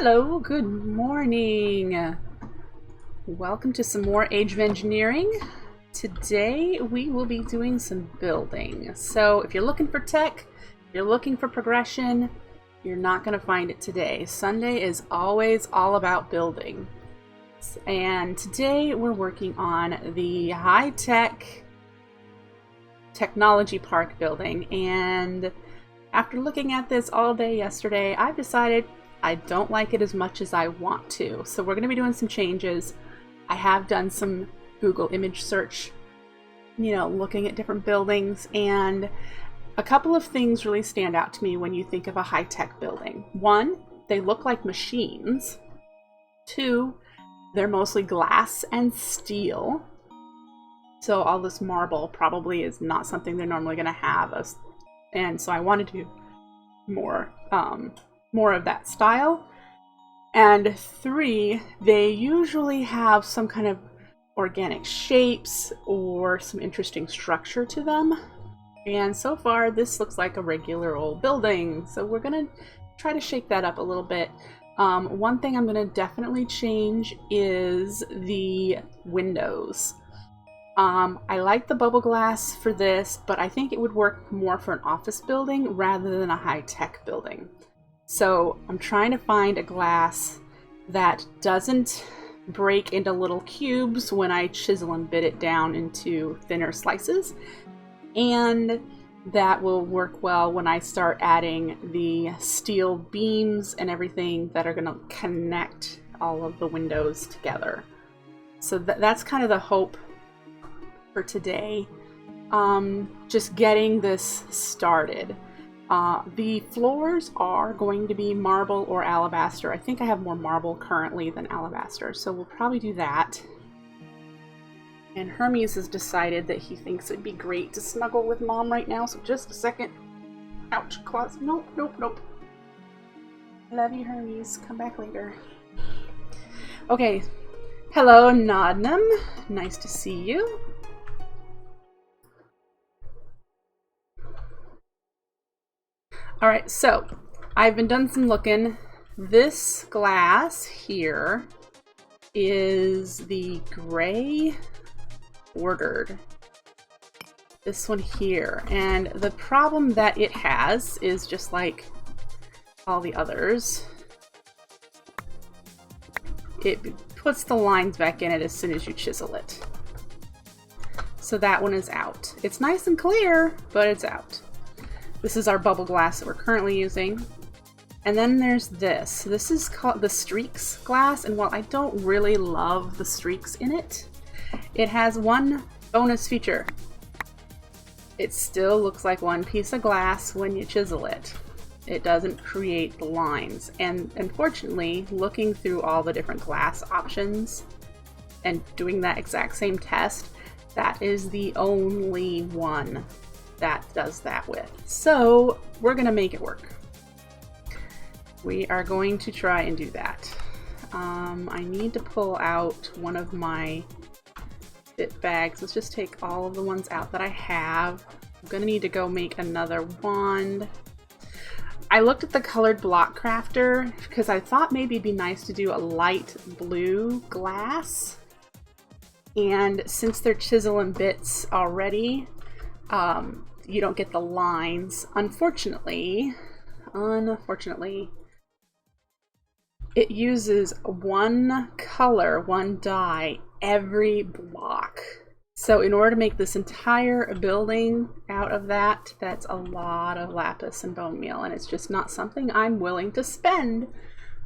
Hello, good morning. Welcome to some more Age of Engineering. Today we will be doing some building. So if you're looking for tech, if you're looking for progression, you're not going to find it today. Sunday is always all about building. And today we're working on the high-tech technology park building. And after looking at this all day yesterday, I've decided I don't like it as much as I want to. So we're going to be doing some changes. I have done some Google image search, looking at different buildings, and a couple of things really stand out to me when you think of a high-tech building. One, they look like machines. Two, they're mostly glass and steel. So all this marble probably is not something they're normally going to have. And so I wanted to do more of that style. And three, they usually have some kind of organic shapes or some interesting structure to them. And so far, this looks like a regular old building. So we're going to try to shake that up a little bit. One thing I'm going to definitely change is the windows. I like the bubble glass for this, but I think it would work more for an office building rather than a high-tech building. So I'm trying to find a glass that doesn't break into little cubes when I chisel and bit it down into thinner slices, and that will work well when I start adding the steel beams and everything that are going to connect all of the windows together. So that's kind of the hope for today. Just getting this started. The floors are going to be marble or alabaster. I think I have more marble currently than alabaster, so we'll probably do that. And Hermes has decided that he thinks it'd be great to snuggle with Mom right now, so just a second. Ouch, claws. Nope. I love you, Hermes. Come back later. Okay. Hello, Nodnum. Nice to see you. Alright, so I've been done some looking. This glass here is the gray bordered. This one here. And the problem that it has is just like all the others. It puts the lines back in it as soon as you chisel it. So that one is out. It's nice and clear, but it's out. This is our bubble glass that we're currently using. And then there's this. This is called the streaks glass, and while I don't really love the streaks in it, it has one bonus feature. It still looks like one piece of glass when you chisel it. It doesn't create the lines. And unfortunately, looking through all the different glass options and doing that exact same test, that is the only one that does that with. So we're gonna make it work. We are going to try and do that. I need to pull out one of my bit bags. Let's just take all of the ones out that I have. I'm gonna need to go make another wand. I looked at the colored block crafter because I thought maybe it'd be nice to do a light blue glass. And since they're chisel and bits already, you don't get the lines. Unfortunately, it uses one color, one dye, every block. So in order to make this entire building out of that, that's a lot of lapis and bone meal, and it's just not something I'm willing to spend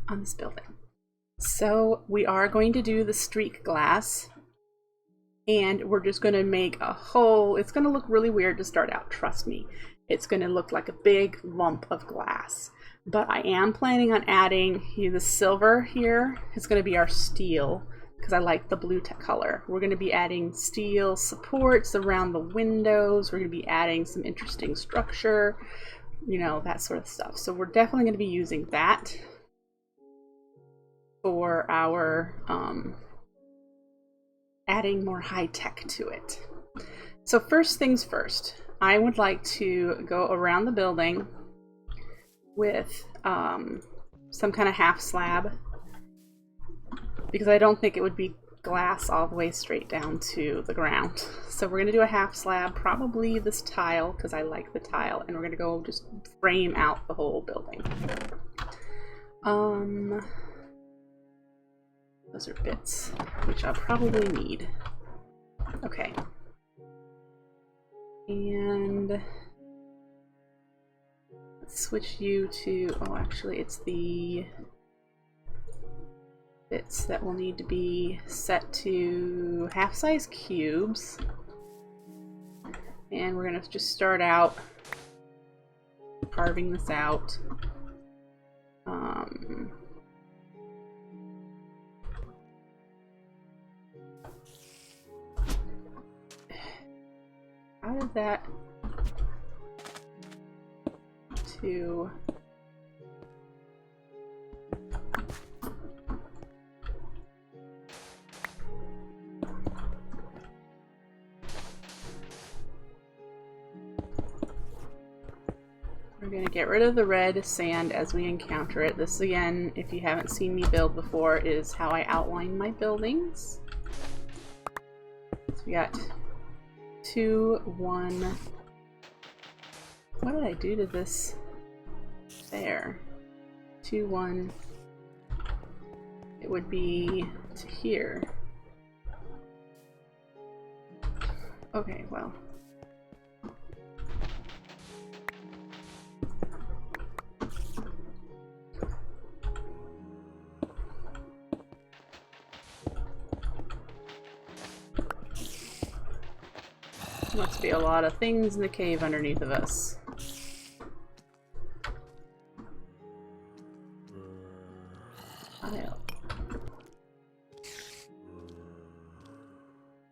on this building. So we are going to do the streak glass. And we're just going to make a hole. It's going to look really weird to start out, trust me. It's going to look like a big lump of glass. But I am planning on adding the silver here. It's going to be our steel because I like the blue color. We're going to be adding steel supports around the windows. We're going to be adding some interesting structure, that sort of stuff. So we're definitely going to be using that for our adding more high tech to it. So first things first, I would like to go around the building with some kind of half slab, because I don't think it would be glass all the way straight down to the ground. So we're going to do a half slab, probably this tile, because I like the tile, and we're going to go just frame out the whole building. Those are bits, which I'll probably need. Okay. And let's switch you to, oh, actually it's the bits that will need to be set to half-size cubes. And we're going to just start out carving this out. How did that to we're going to get rid of the red sand as we encounter it. This, again, if you haven't seen me build before, is how I outline my buildings. So we got 2, 1. What did I do to this? There. 2, 1. It would be to here. Okay, well. Must be a lot of things in the cave underneath of us.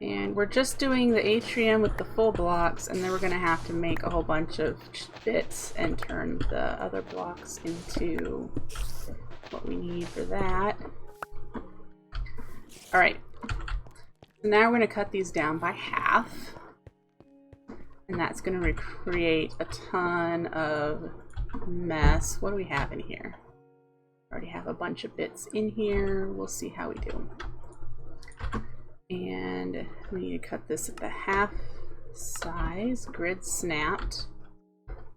And we're just doing the atrium with the full blocks, and then we're going to have to make a whole bunch of bits and turn the other blocks into what we need for that. Alright, so now we're going to cut these down by half. And that's going to recreate a ton of mess. What do we have in here? I already have a bunch of bits in here. We'll see how we do. And we need to cut this at the half size, grid snapped.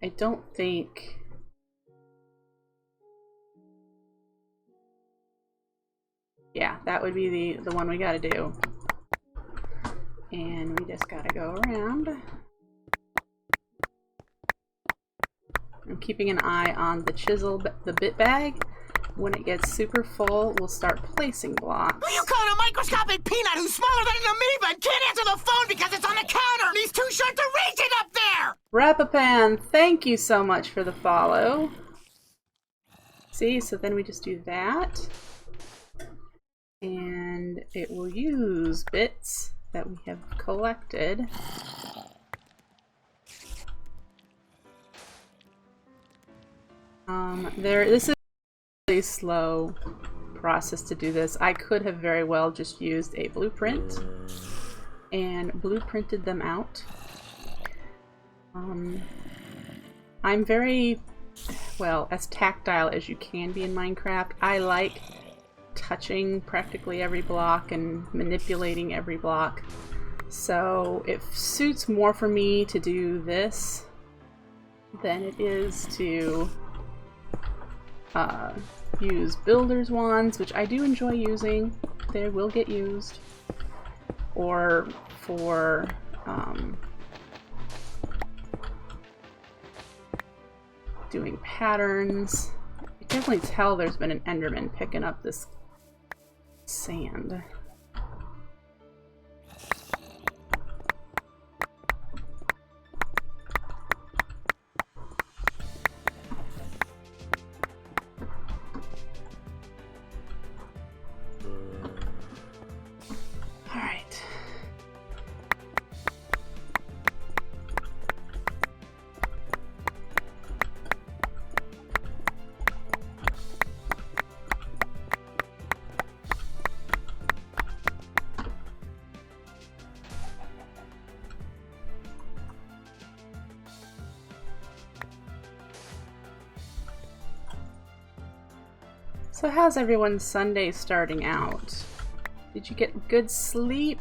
I don't think... Yeah, that would be the one we gotta do. And we just gotta go around. I'm keeping an eye on the chisel, the bit bag. When it gets super full, we'll start placing blocks. Who you calling a microscopic peanut who's smaller than an amoeba and can't answer the phone because it's on the counter and he's too short to reach it up there? Rapapan, thank you so much for the follow. See, so then we just do that. And it will use bits that we have collected. This is a really slow process to do this. I could have very well just used a blueprint and blueprinted them out. I'm very, well, as tactile as you can be in Minecraft. I like touching practically every block and manipulating every block. So it suits more for me to do this than it is to use builder's wands, which I do enjoy using. They will get used. Or for doing patterns. You can definitely tell there's been an Enderman picking up this sand. So how's everyone's Sunday starting out? Did you get good sleep?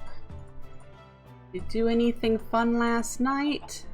Did you do anything fun last night?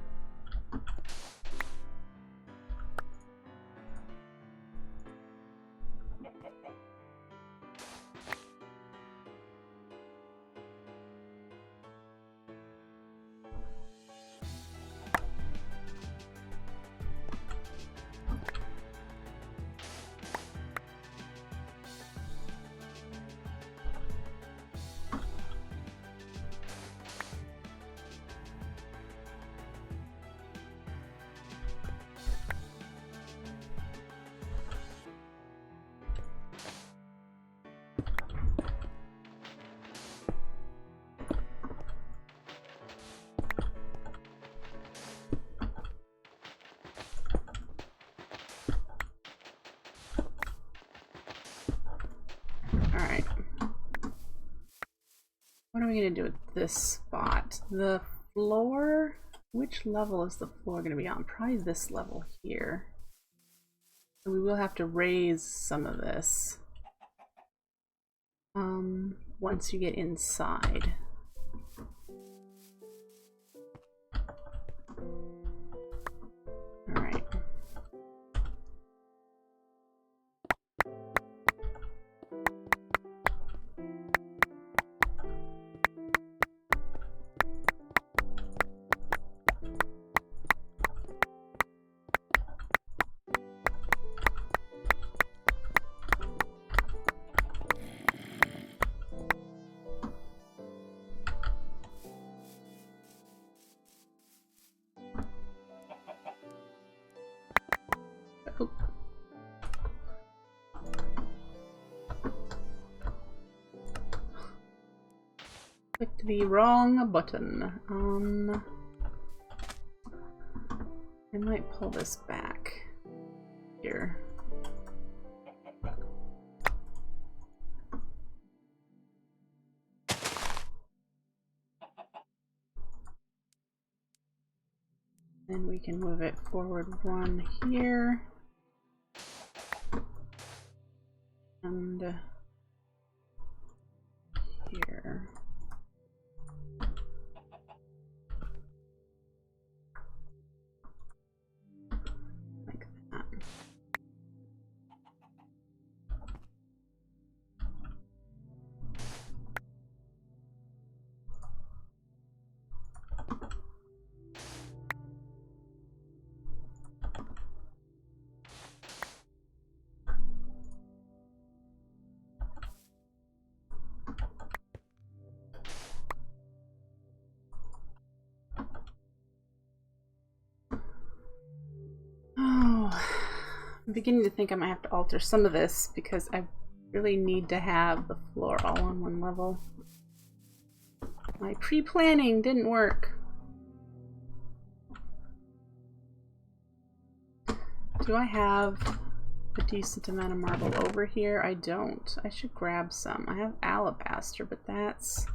Alright. What are we going to do with this spot? The floor? Which level is the floor going to be on? Probably this level here. So we will have to raise some of this once you get inside. Alright. Clicked the wrong button. I might pull this back here. Then we can move it forward one here. And here. Like that. I'm beginning to think I might have to alter some of this because I really need to have the floor all on one level. My pre-planning didn't work. Do I have a decent amount of marble over here? I don't. I should grab some. I have alabaster, but that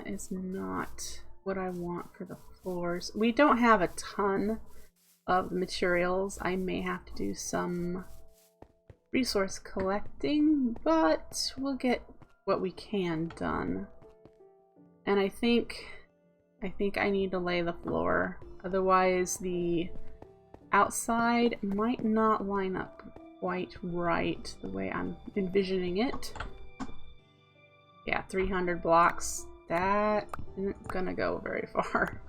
is not what I want for the floors. We don't have a ton of the materials. I may have to do some resource collecting, but we'll get what we can done. And I think I need to lay the floor, otherwise the outside might not line up quite right the way I'm envisioning it. Yeah, 300 blocks. That isn't gonna go very far.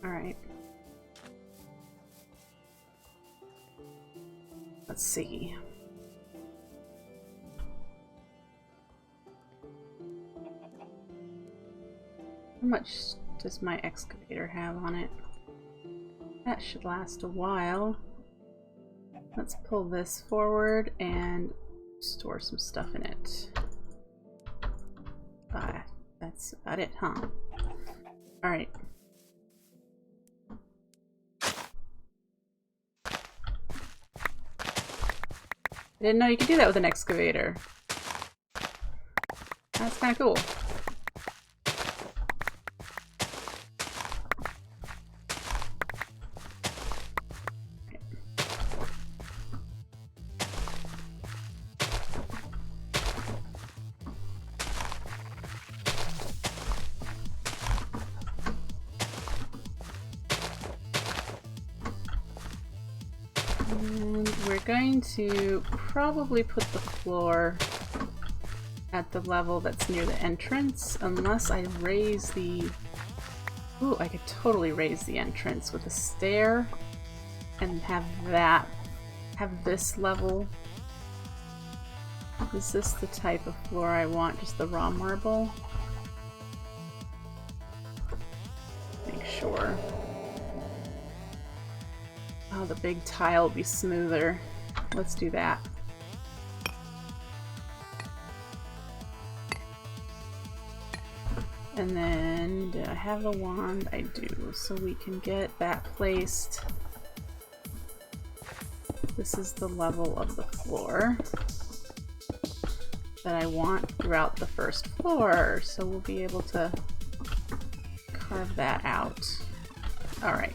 Alright. Let's see. How much does my excavator have on it? That should last a while. Let's pull this forward and store some stuff in it. That's about it, huh? Alright. I didn't know you could do that with an excavator. That's kind of cool. And we're going to probably put the floor at the level that's near the entrance, unless I raise the... Ooh, I could totally raise the entrance with a stair and have this level. Is this the type of floor I want? Just the raw marble? Make sure. Oh, the big tile will be smoother. Let's do that. And then, did I have the wand? I do. So we can get that placed. This is the level of the floor that I want throughout the first floor. So we'll be able to carve that out. Alright.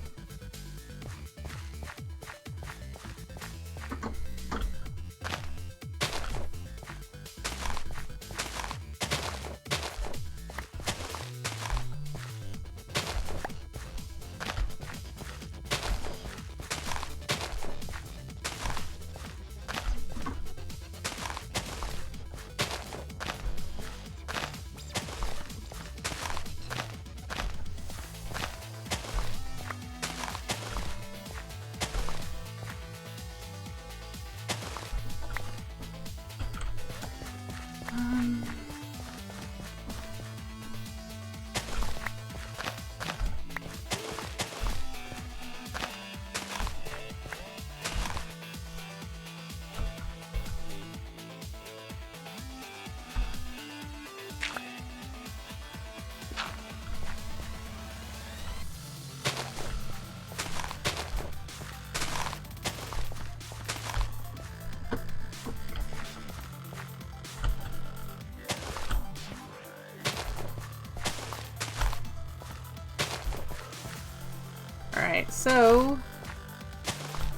Alright, so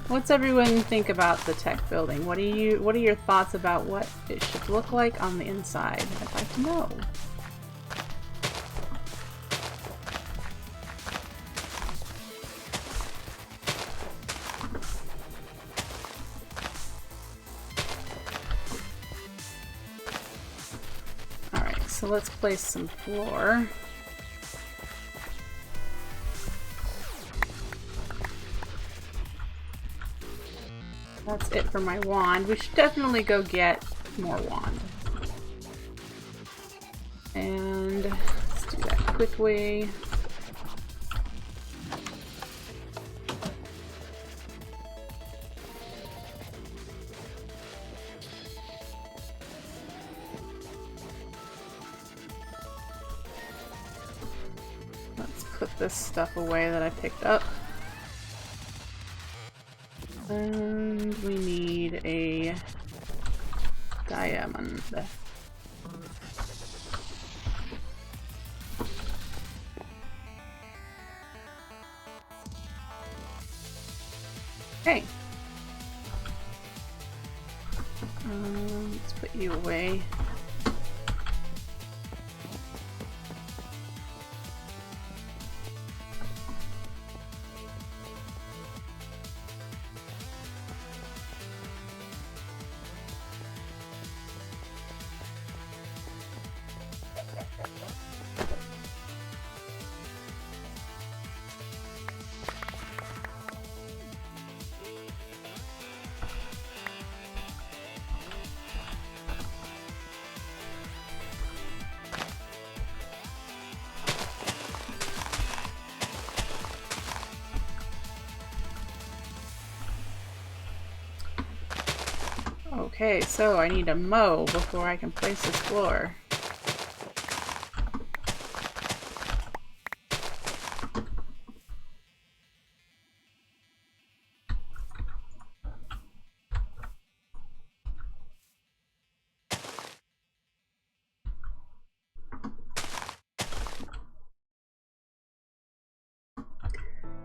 what's everyone think about the tech building? What are your thoughts about what it should look like on the inside? I'd like to know. Alright, so let's place some floor. That's it for my wand. We should definitely go get more wand. And let's do that quickly. Let's put this stuff away that I picked up. And we need a diamond. Okay. Let's put you away. Okay, so I need to mow before I can place this floor.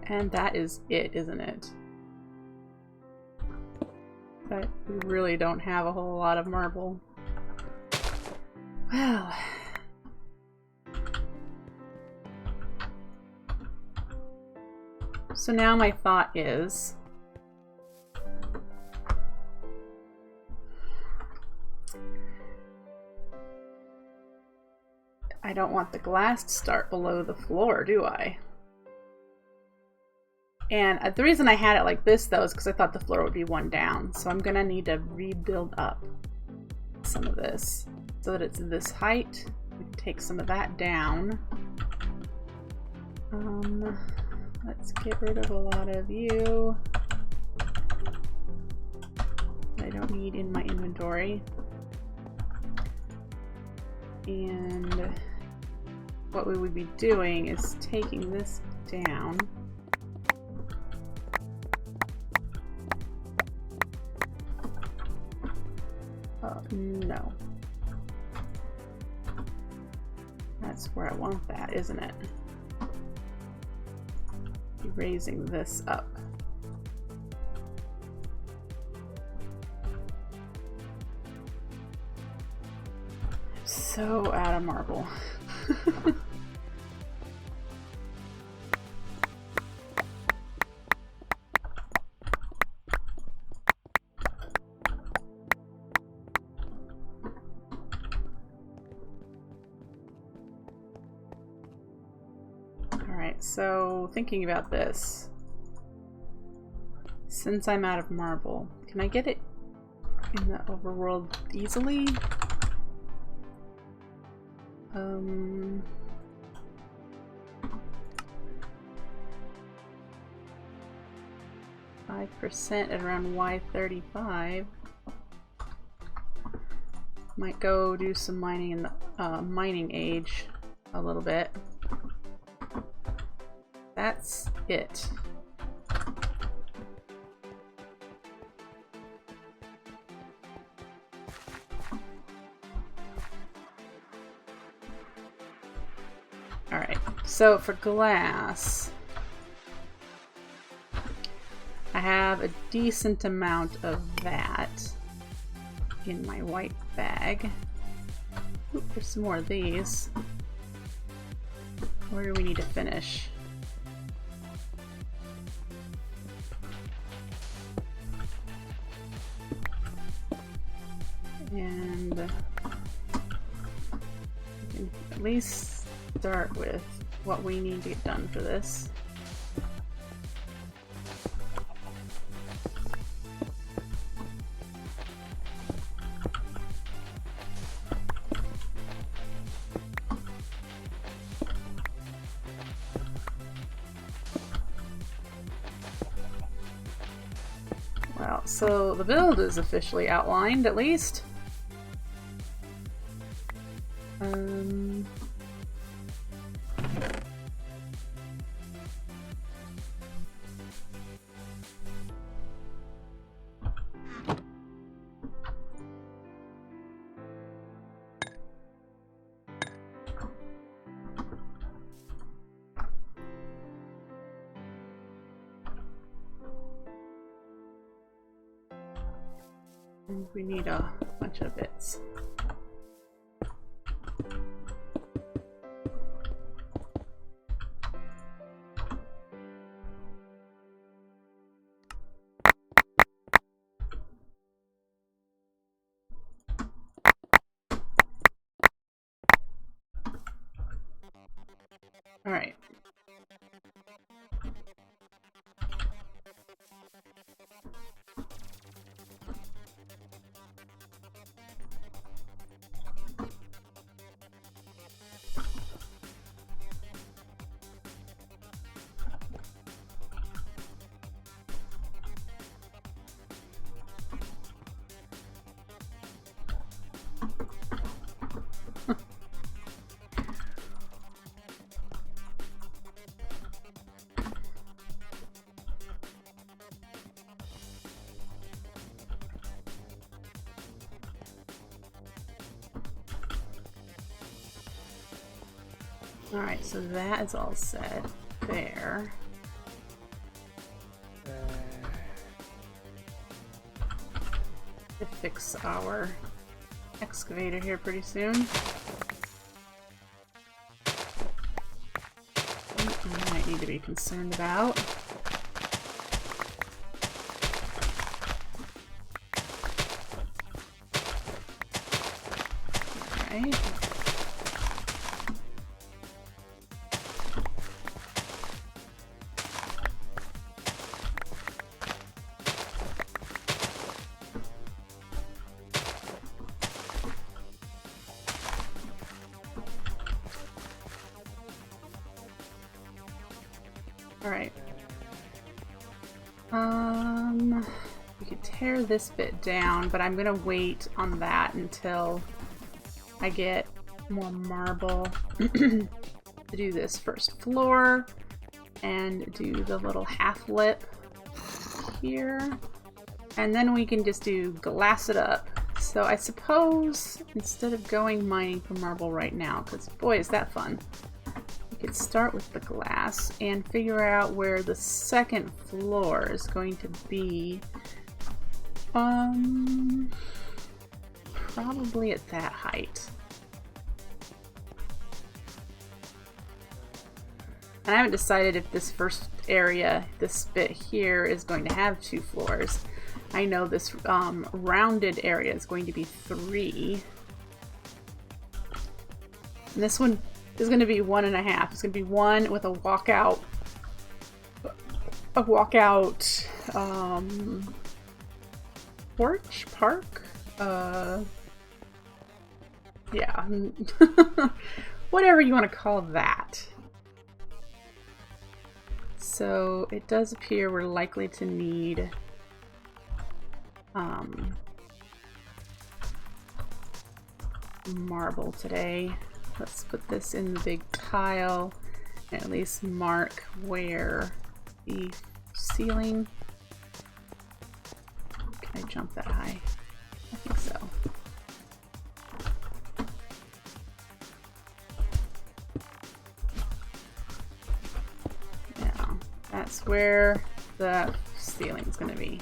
And that is it, isn't it? But we really don't have a whole lot of marble. Well... So now my thought is... I don't want the glass to start below the floor, do I? And the reason I had it like this, though, is because I thought the floor would be one down. So I'm going to need to rebuild up some of this so that it's this height. We can take some of that down. Let's get rid of a lot of you. I don't need in my inventory. And what we would be doing is taking this down. No. That's where I want that, isn't it? Be raising this up. So out of marble. So, thinking about this, since I'm out of marble, can I get it in the overworld easily? 5% at around Y35. Might go do some mining in the mining age a little bit. That's it. Alright, so for glass, I have a decent amount of that in my white bag. Ooh, there's some more of these. Where do we need to finish? And we can at least start with what we need to get done for this. Well, so the build is officially outlined, at least. And we need a bunch of bits. All right. Alright, so that is all set there. To fix our excavator here pretty soon. I might need to be concerned about. Alright. Alright. We could tear this bit down, but I'm gonna wait on that until I get more marble to do this first floor and do the little half lip here. And then we can just do glass it up. So I suppose instead of going mining for marble right now, because boy is that fun, we could start with the glass and figure out where the second floor is going to be. Probably at that height. And I haven't decided if this first area, this bit here, is going to have 2 floors. I know this rounded area is going to be 3. And this one is going to be 1.5. It's going to be 1 with a walkout. Porch? Park? Yeah. Whatever you want to call that. So it does appear we're likely to need marble today. Let's put this in the big tile and at least mark where the ceiling. Can I jump that high? I think so. Yeah, that's where the ceiling's gonna be.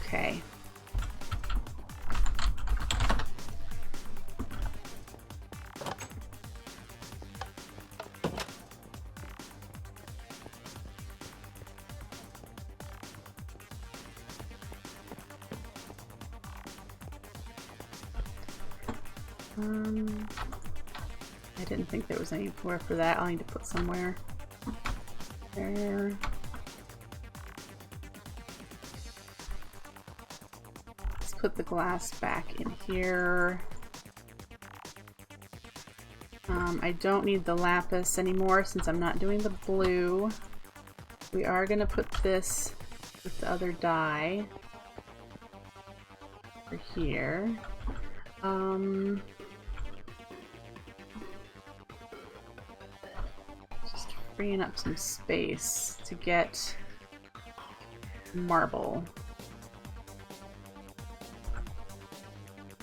Okay. I didn't think there was anywhere for that. I'll need to put somewhere there. Let's put the glass back in here. I don't need the lapis anymore since I'm not doing the blue. We are going to put this with the other dye over here. Just freeing up some space to get marble.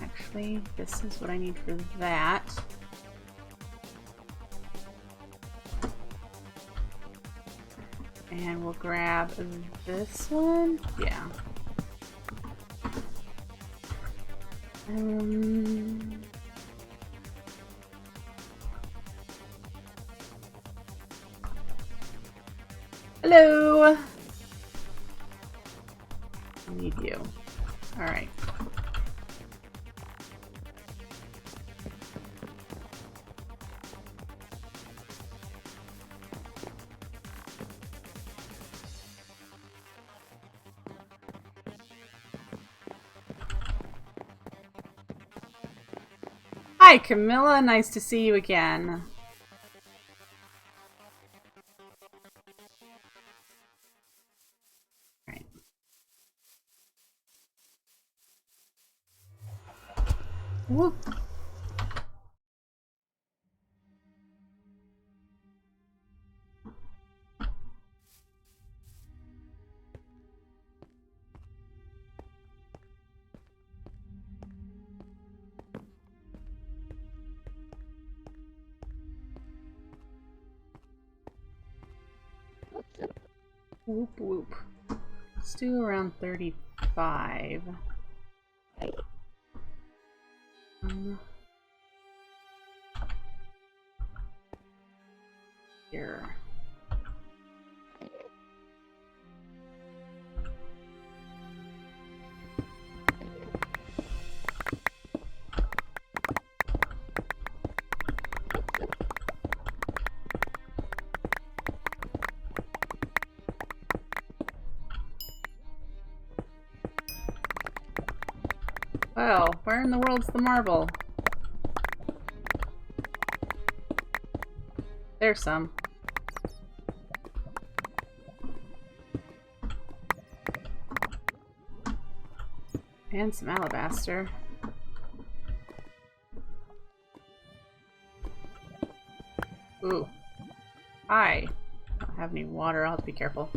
Actually, this is what I need for that. And we'll grab this one. Yeah. Hello! I need you. Alright. Hi, Camilla. Nice to see you again. Right. Whoop. Whoop whoop. Let's do around 35. Here. Well, where in the world's the marble? There's some. And some alabaster. Ooh. I don't have any water. I'll have to be careful.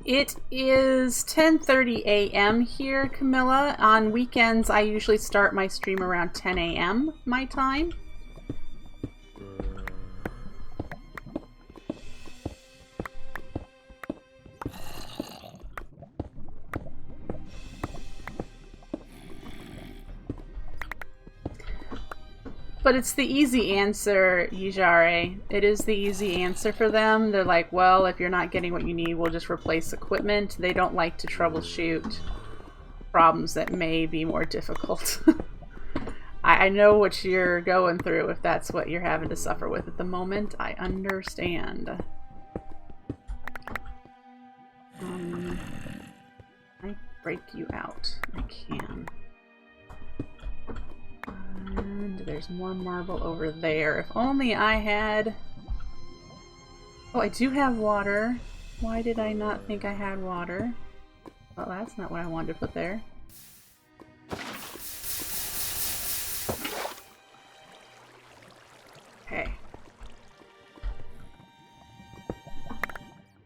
It is 10:30 a.m. here, Camilla. On weekends, I usually start my stream around 10 a.m. my time. But it's the easy answer, Yijare. It is the easy answer for them. They're like, well, if you're not getting what you need, we'll just replace equipment. They don't like to troubleshoot problems that may be more difficult. I know what you're going through if that's what you're having to suffer with at the moment. I understand. I break you out. I can. And there's more marble over there. If only I had... Oh, I do have water. Why did I not think I had water? Well, that's not what I wanted to put there. Okay.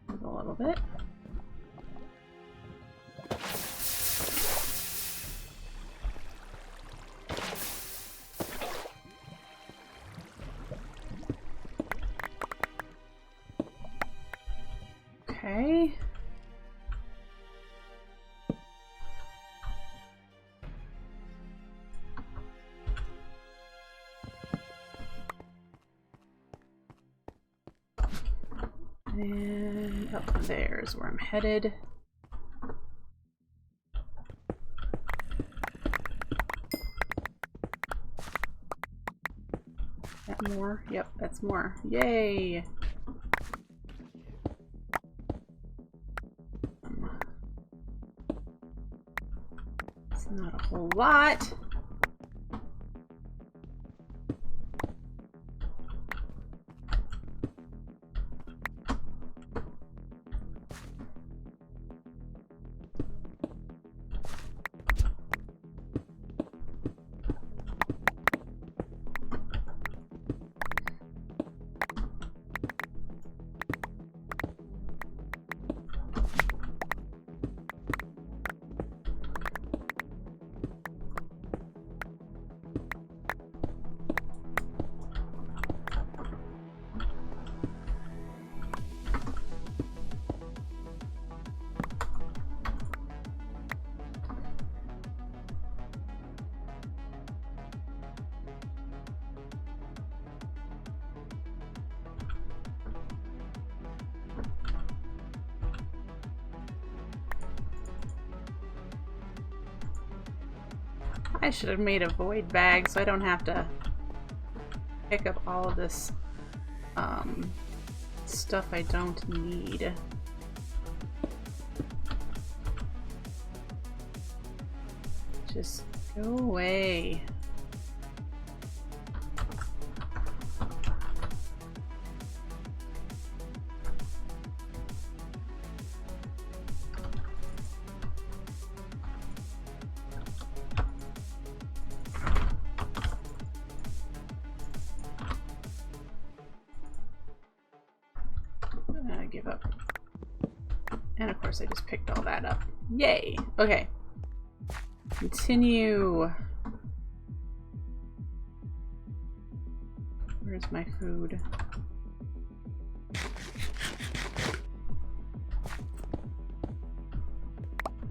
A little bit. Okay. And up there's where I'm headed. That more? Yep, that's more. Yay! It's not a whole lot. I should have made a void bag so I don't have to pick up all of this stuff I don't need. Just go away. course, I just picked all that up. Yay! Okay. Continue. Where's my food?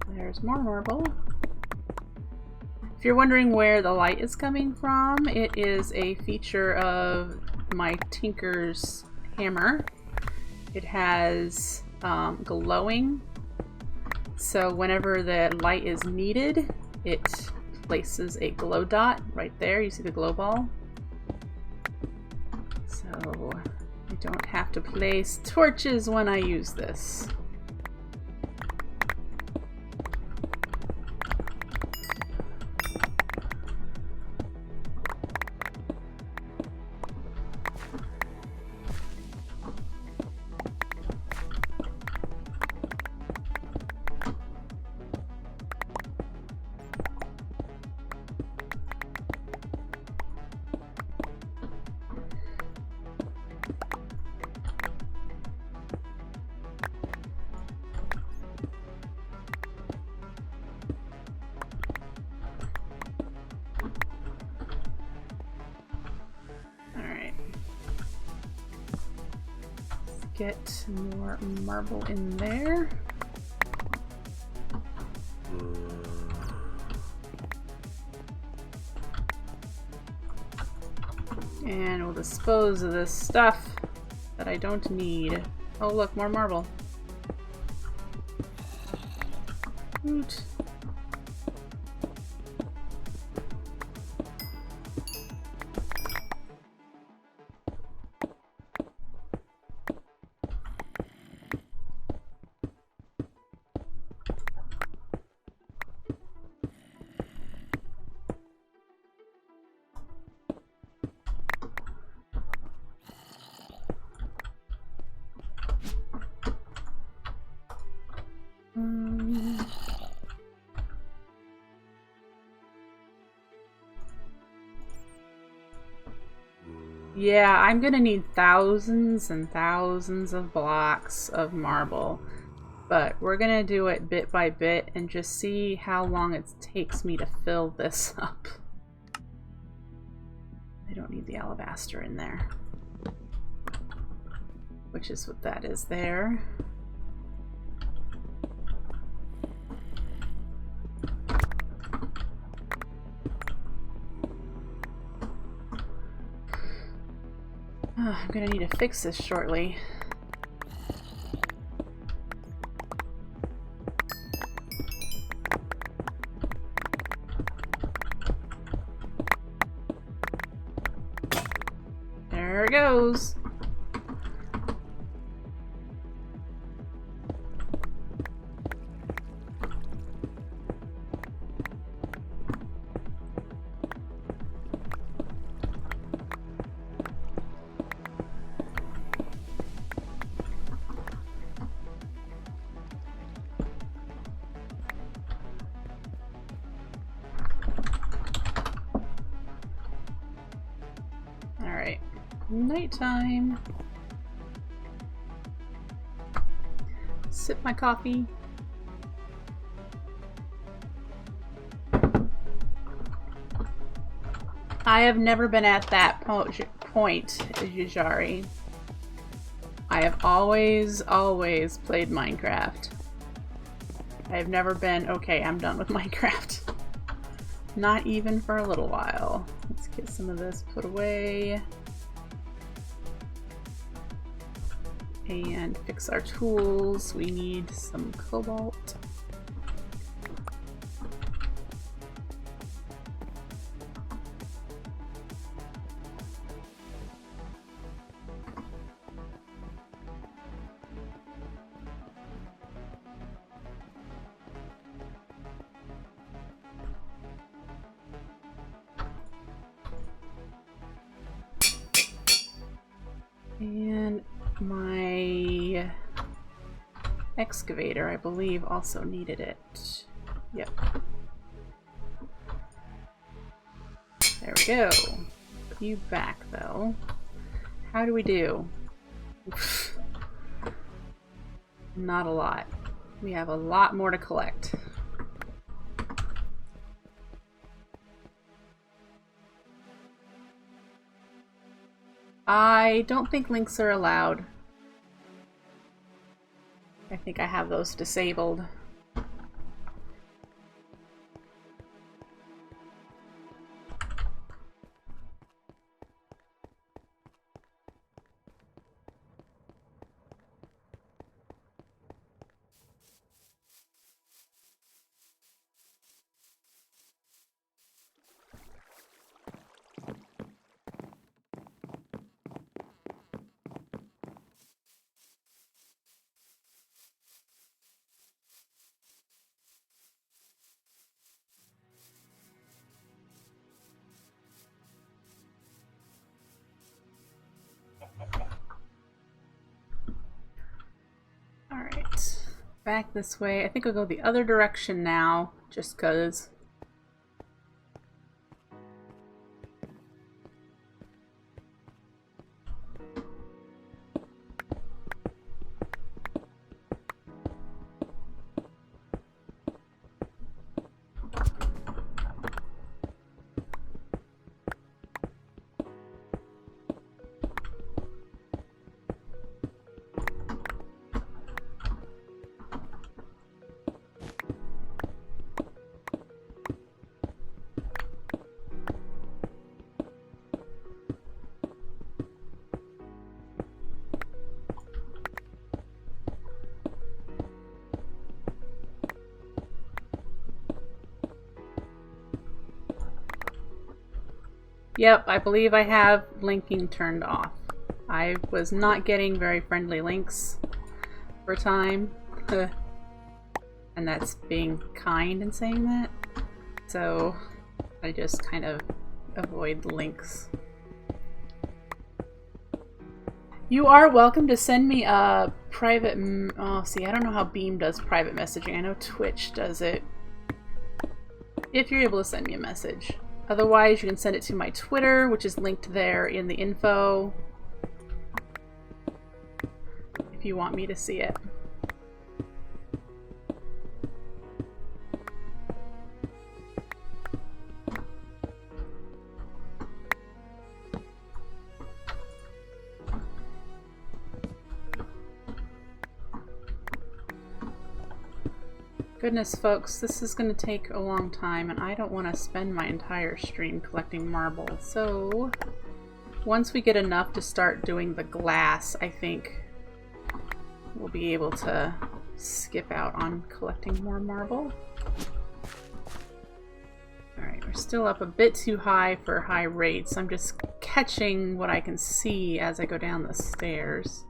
There's more marble. If you're wondering where the light is coming from, it is a feature of my Tinker's hammer. It has glowing, so whenever the light is needed, it places a glow dot right there. You see the glow ball? So I don't have to place torches when I use this. Get more marble in there. And we'll dispose of this stuff that I don't need. Oh look, more marble. Oot. Yeah, I'm gonna need thousands and thousands of blocks of marble, but we're gonna do it bit by bit and just see how long it takes me to fill this up. I don't need the alabaster in there, which is what that is there. I'm gonna need to fix this shortly. There it goes. Nighttime. Sip my coffee. I have never been at that point, Yujari. I have always played Minecraft. I have never been, okay, I'm done with Minecraft. Not even for a little while. Let's get some of this put away. And fix our tools. We need some cobalt. And my excavator, I believe, also needed it. Yep. There we go. Put you back, though. How do we do? Not a lot. We have a lot more to collect. I don't think links are allowed. I think I have those disabled. Alright, back this way. I think I'll go the other direction now, just 'cause. Yep, I believe I have linking turned off. I was not getting very friendly links for a time. And that's being kind in saying that. So I just kind of avoid the links. You are welcome to send me a private... Oh, see, I don't know how Beam does private messaging. I know Twitch does it. If you're able to send me a message. Otherwise, you can send it to my Twitter, which is linked there in the info. If you want me to see it. Goodness, folks, this is going to take a long time, and I don't want to spend my entire stream collecting marble. So, once we get enough to start doing the glass, I think we'll be able to skip out on collecting more marble. Alright, we're still up a bit too high for high rates. I'm just catching what I can see as I go down the stairs.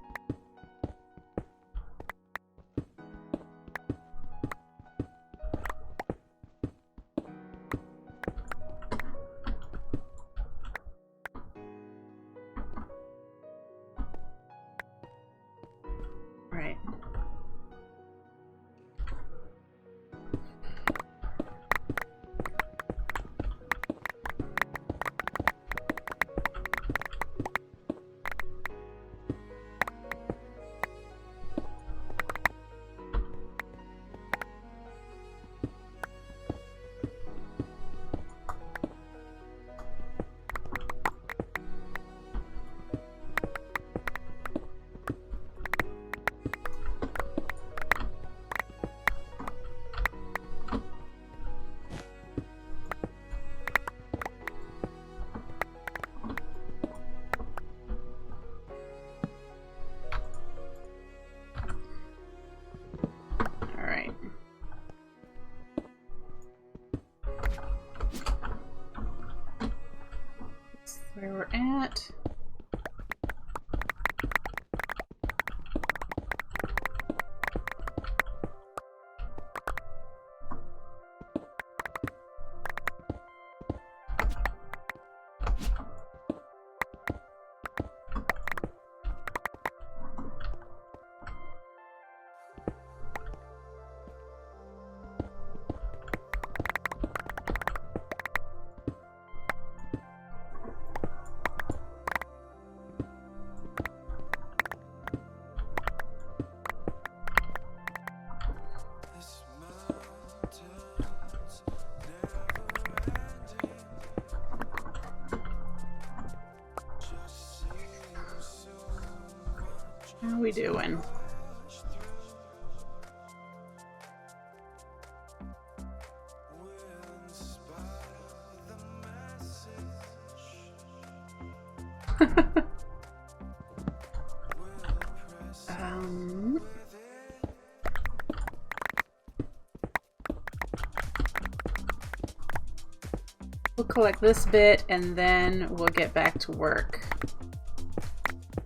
Where we're at. How we doing? We'll collect this bit and then we'll get back to work.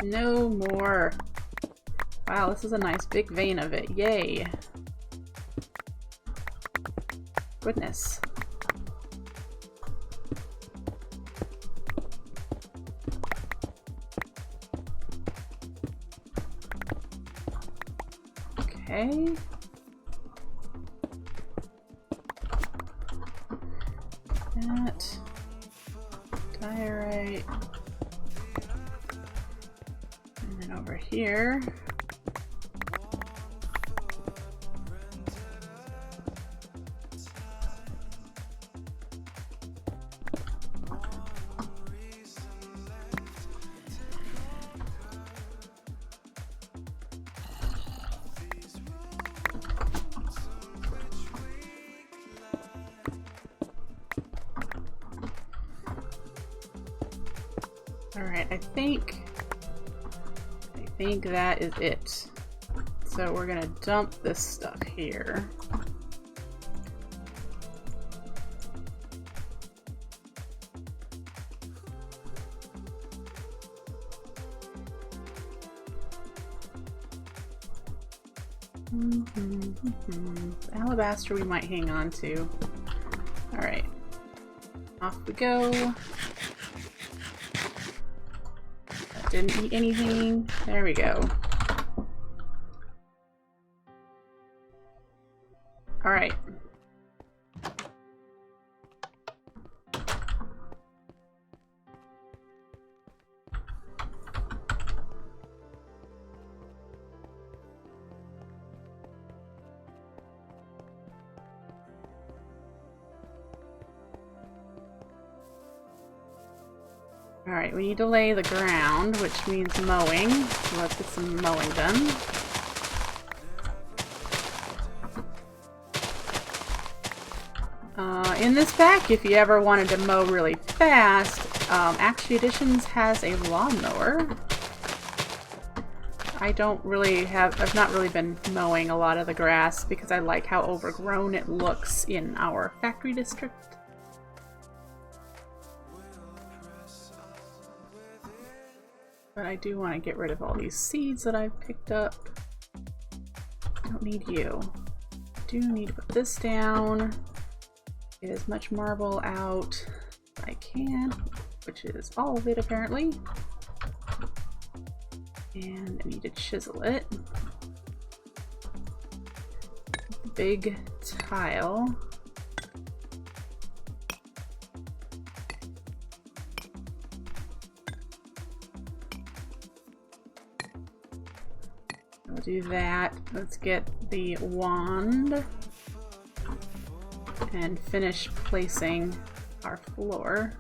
No more. Wow, this is a nice big vein of it. Yay. Goodness. Okay. That. Diorite. And then over here. Alright, I think that is it. So we're gonna dump this stuff here. Alabaster we might hang on to. Alright. Off we go. Didn't eat anything. There we go. All right. Alright, we need to lay the ground, which means mowing. So let's get some mowing done. In this pack, if you ever wanted to mow really fast, Action Editions has a lawnmower. I've not really been mowing a lot of the grass because I like how overgrown it looks in our factory district. But I do want to get rid of all these seeds that I've picked up. Don't need you. Do need to put this down. Get as much marble out as I can, which is all of it apparently. And I need to chisel it. Big tile. We'll do that. Let's get the wand and finish placing our floor.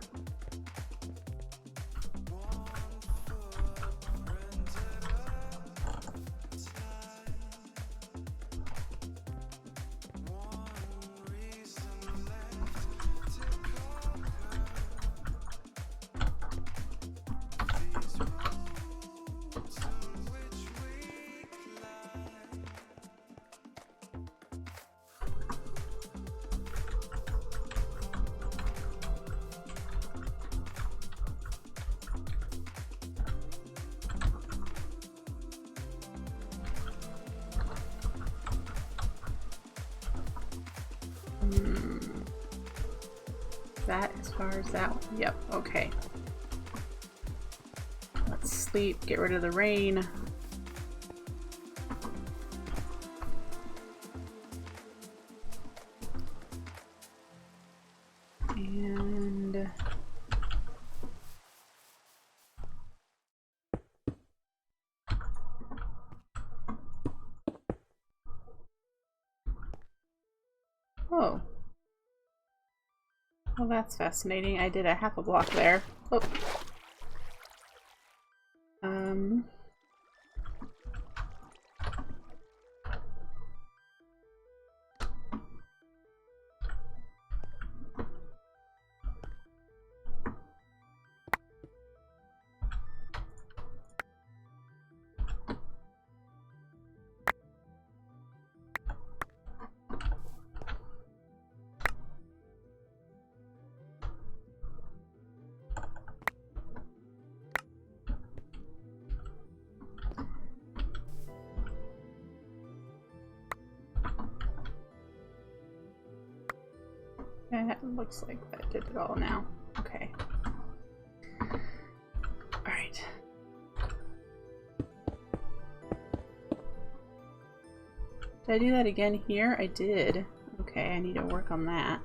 That as far as that one? Yep, okay. Let's sleep, get rid of the rain. And oh. Well, that's fascinating. I did a half a block there. Oh. That looks like that did it all now. Okay. Alright. Did I do that again here? I did. Okay, I need to work on that.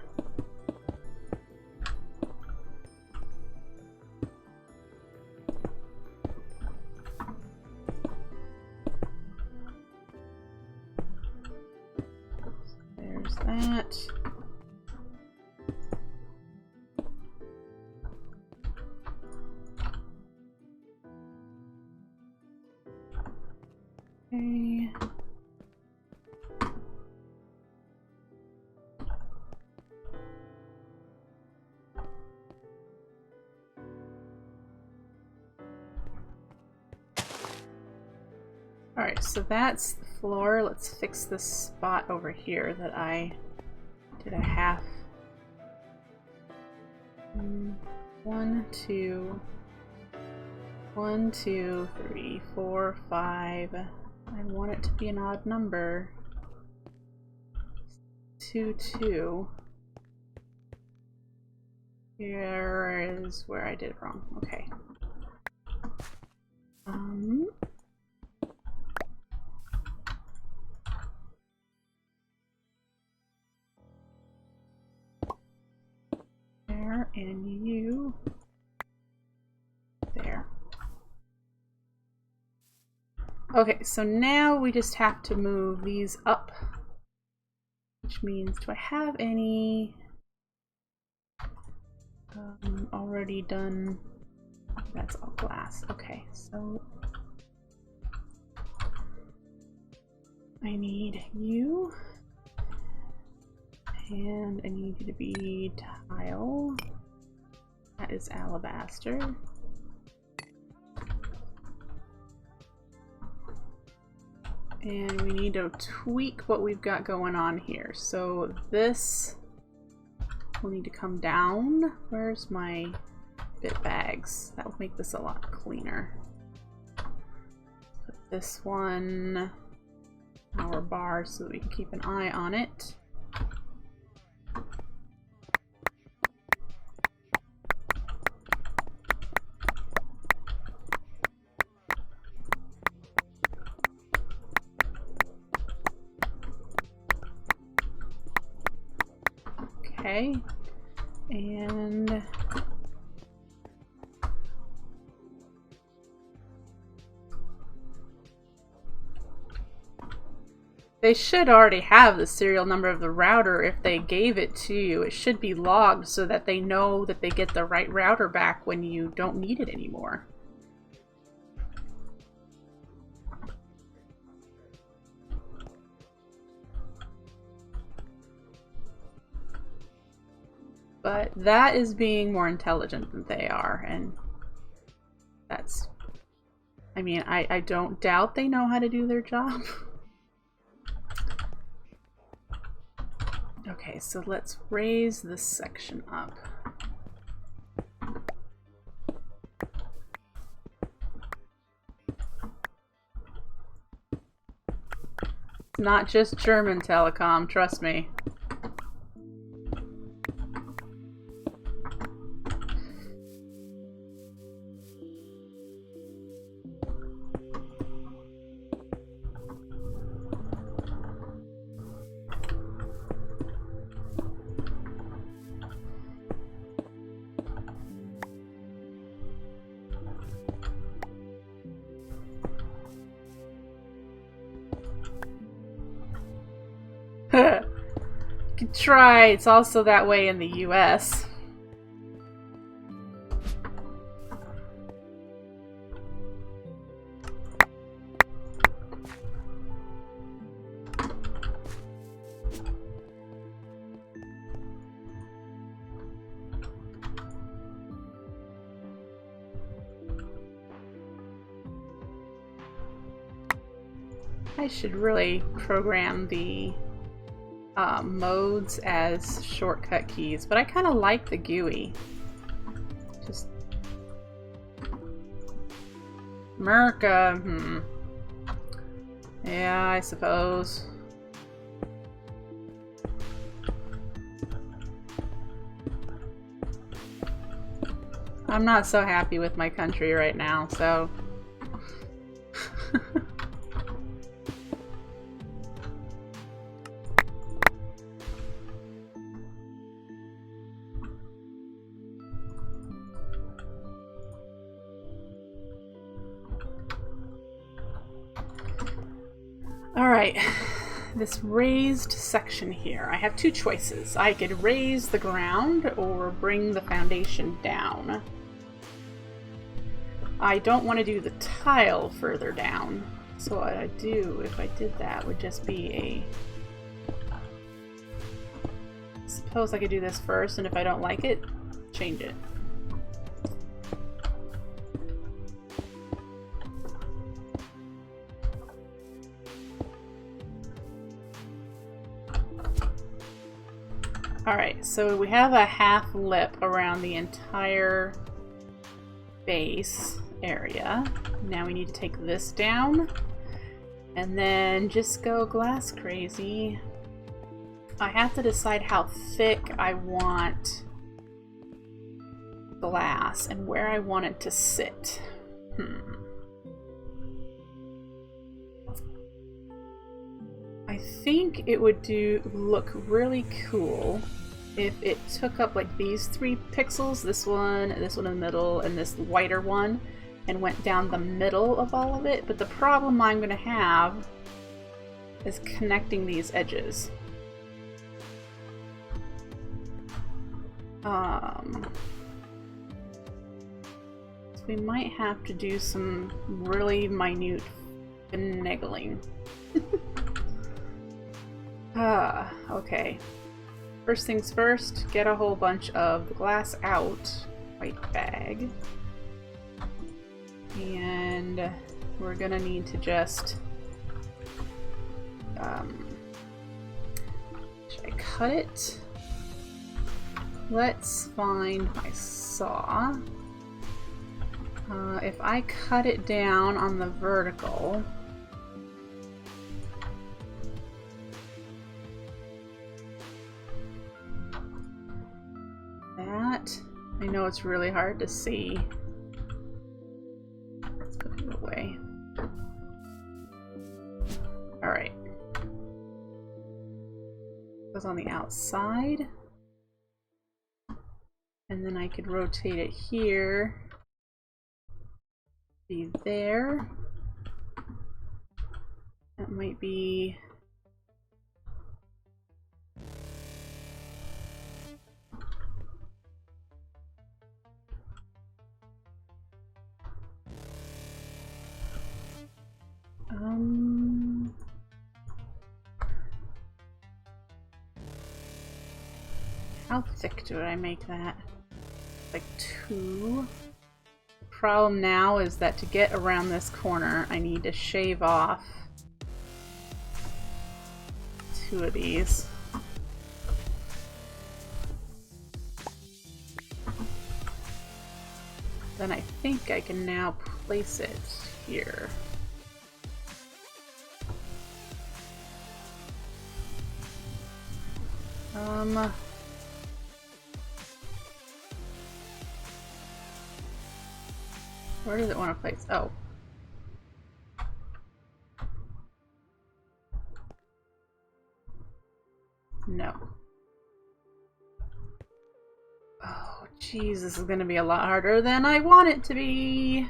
There's that. Okay. Alright, so that's the floor. Let's fix this spot over here that I did a half. 1, 2, 1, 2, 3, 4, 5. I want it to be an odd number. 2, 2. Here is where I did it wrong. Okay. There, and you there. Okay, so now we just have to move these up, which means, do I have any already done? That's all glass. Okay, so I need you, and I need you to be tile. That is alabaster. And we need to tweak what we've got going on here. So this will need to come down. Where's my bit bags? That will make this a lot cleaner. Put this one, our bar, so that we can keep an eye on it. Okay, and they should already have the serial number of the router if they gave it to you. It should be logged so that they know that they get the right router back when you don't need it anymore. But that is being more intelligent than they are, and that's, I mean, I don't doubt they know how to do their job. Okay, so let's raise this section up. It's not just German telecom, trust me. Could try. It's also that way in the US. I should really program the modes as shortcut keys, but I kind of like the GUI. Just Merca, yeah, I suppose. I'm not so happy with my country right now, so... Alright, this raised section here. I have two choices. I could raise the ground or bring the foundation down. I don't want to do the tile further down. So what I'd do if I did that would just be a... Suppose I could do this first, and if I don't like it, change it. Alright, so we have a half lip around the entire base area. Now we need to take this down and then just go glass crazy. I have to decide how thick I want glass and where I want it to sit. I think it would look really cool if it took up like these 3 pixels, this one in the middle, and this whiter one, and went down the middle of all of it. But the problem I'm going to have is connecting these edges. So we might have to do some really minute finagling. Okay. First things first, get a whole bunch of the glass out. White bag. And we're gonna need to just... should I cut it? Let's find my saw. If I cut it down on the vertical... I know it's really hard to see. Let's put it away. Alright. Goes on the outside. And then I could rotate it here. Be there. That might be... How thick do I make that? Like 2? The problem now is that to get around this corner, I need to shave off 2 of these. Then I think I can now place it here. Where does it want to place? Oh. No. Oh, geez, this is going to be a lot harder than I want it to be.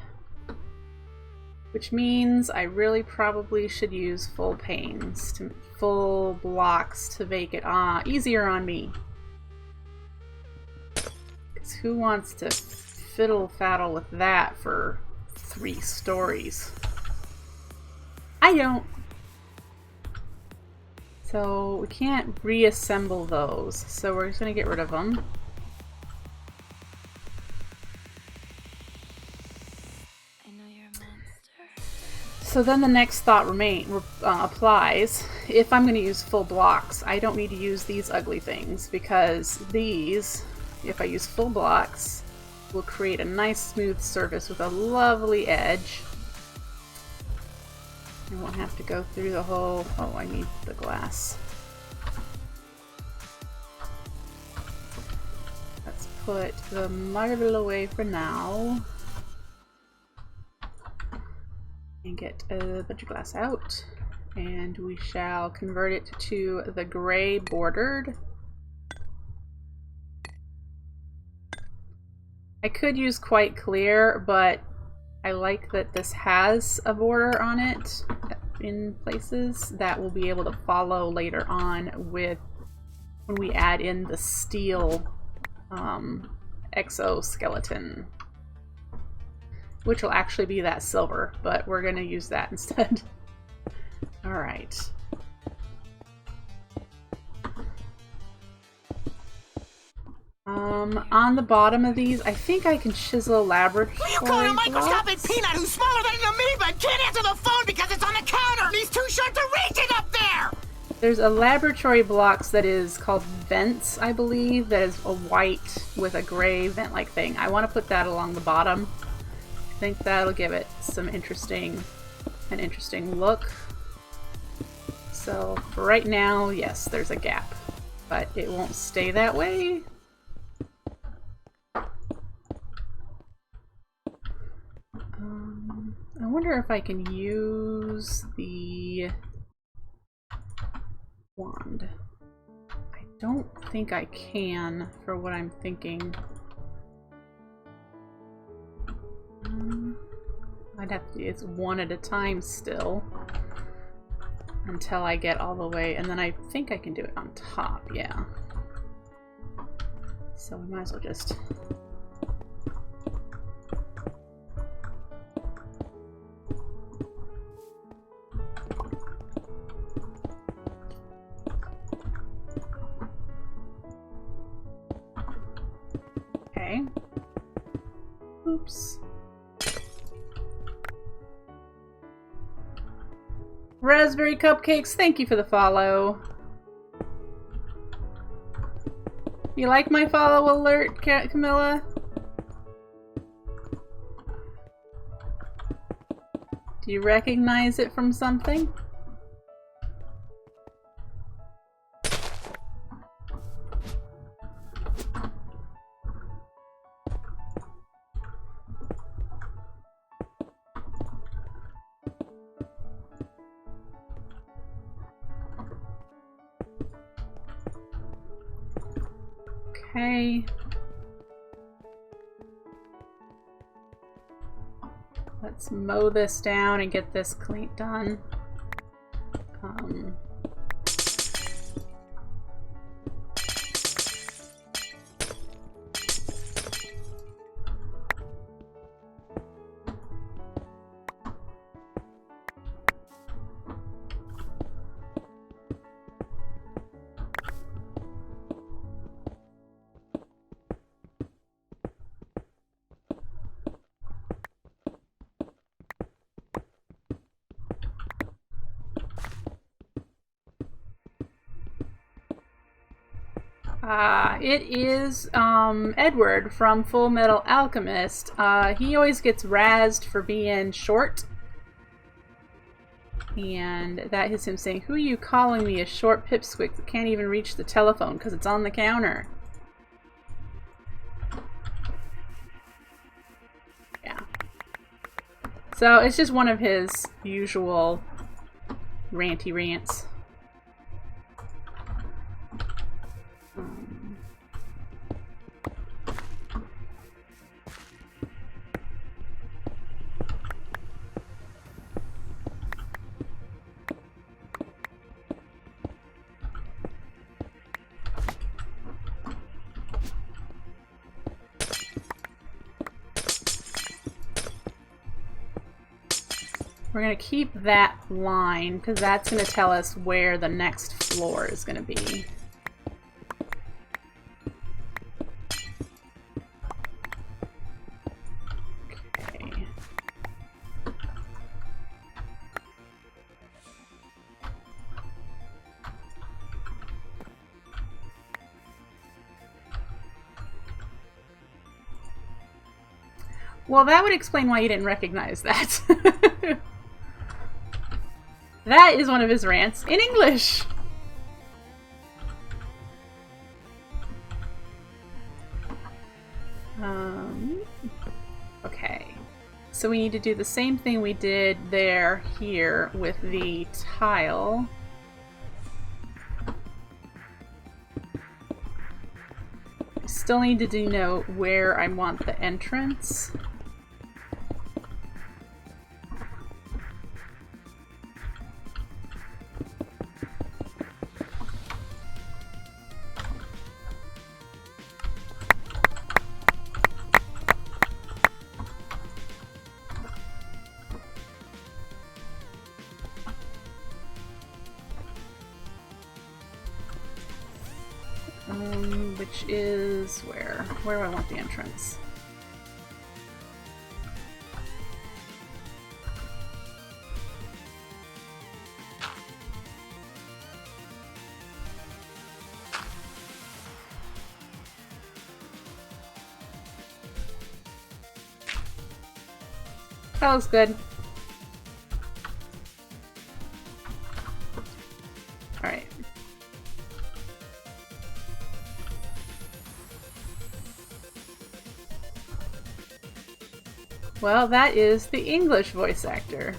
Which means I really probably should use full panes, full blocks to make it easier on me. Because who wants to fiddle-faddle with that for 3 stories? I don't. So we can't reassemble those, so we're just going to get rid of them. So then the next thought applies. If I'm going to use full blocks, I don't need to use these ugly things, because these, if I use full blocks, will create a nice smooth surface with a lovely edge. I won't have to go through the whole... Oh, I need the glass. Let's put the marble away for now. And get a bunch of glass out. And we shall convert it to the gray bordered. I could use quite clear, but I like that this has a border on it in places that will be able to follow later on with when we add in the steel exoskeleton, which will actually be that silver, but we're going to use that instead. All right. On the bottom of these, I think I can chisel laboratory What you call a microscopic blocks. peanut who's smaller than an amoeba and can't answer the phone because it's on the counter and he's too short to reach it up there? There's a laboratory blocks that is called vents, I believe, that is a white with a gray vent-like thing. I want to put that along the bottom. I think that'll give it some an interesting look. So for right now, yes, there's a gap, but it won't stay that way. I wonder if I can use the wand. I don't think I can for what I'm thinking. I'd have to do it one at a time still until I get all the way, and then I think I can do it on top, yeah. So we might as well just... Okay. Oops. Raspberry Cupcakes, thank you for the follow. You like my follow alert, Camilla? Do you recognize it from something? Okay. Let's mow this down and get this clean done. It is Edward from Full Metal Alchemist. He always gets razzed for being short. And that is him saying, "Who are you calling me a short pipsqueak that can't even reach the telephone because it's on the counter?" Yeah. So it's just one of his usual ranty rants. We're going to keep that line because that's going to tell us where the next floor is going to be. Okay. Well, that would explain why you didn't recognize that. That is one of his rants in English. So we need to do the same thing we did there, here, with the tile. Still need to denote where I want the entrance. Which is where? Where do I want the entrance? That looks good. Alright. Well, that is the English voice actor.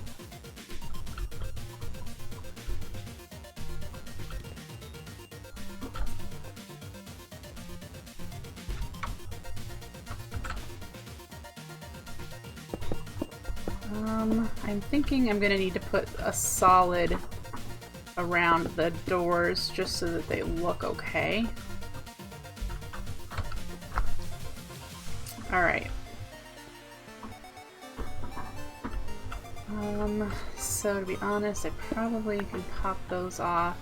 I'm thinking I'm gonna need to put a solid around the doors just so that they look okay. Alright. So to be honest, I probably can pop those off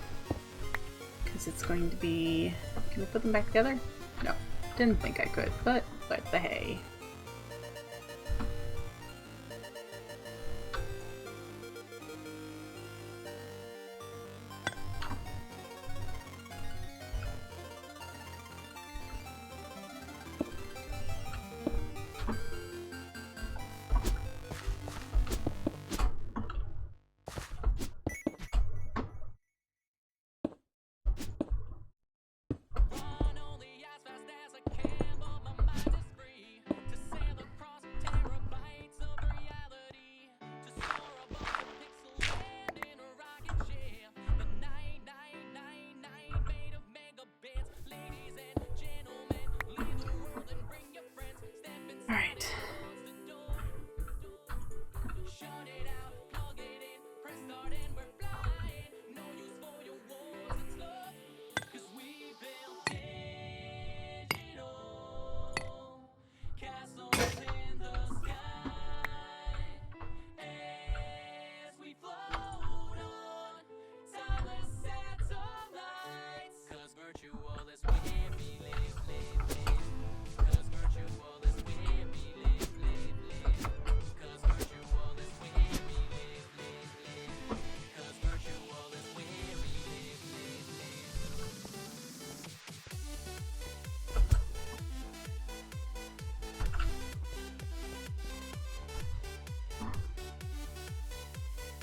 because it's going to be... Can I put them back together? No, didn't think I could, but the hey.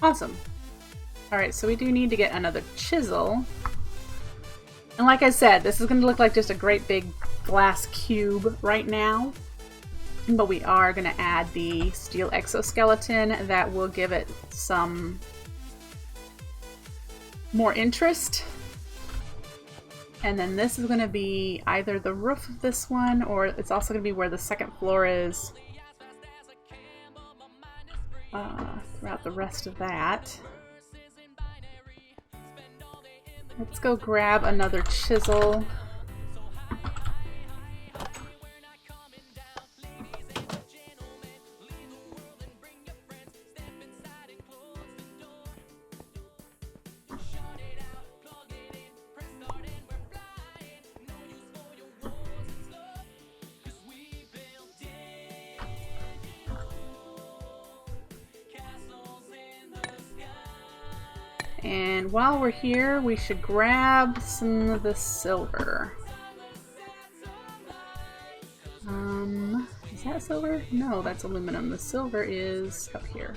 Awesome. Alright, so we do need to get another chisel. And like I said, this is going to look like just a great big glass cube right now. But we are going to add the steel exoskeleton that will give it some more interest. And then this is going to be either the roof of this one, or it's also going to be where the second floor is. Throughout the rest of that. Let's go grab another chisel. And while we're here, we should grab some of the silver. Is that silver? No, that's aluminum. The silver is up here.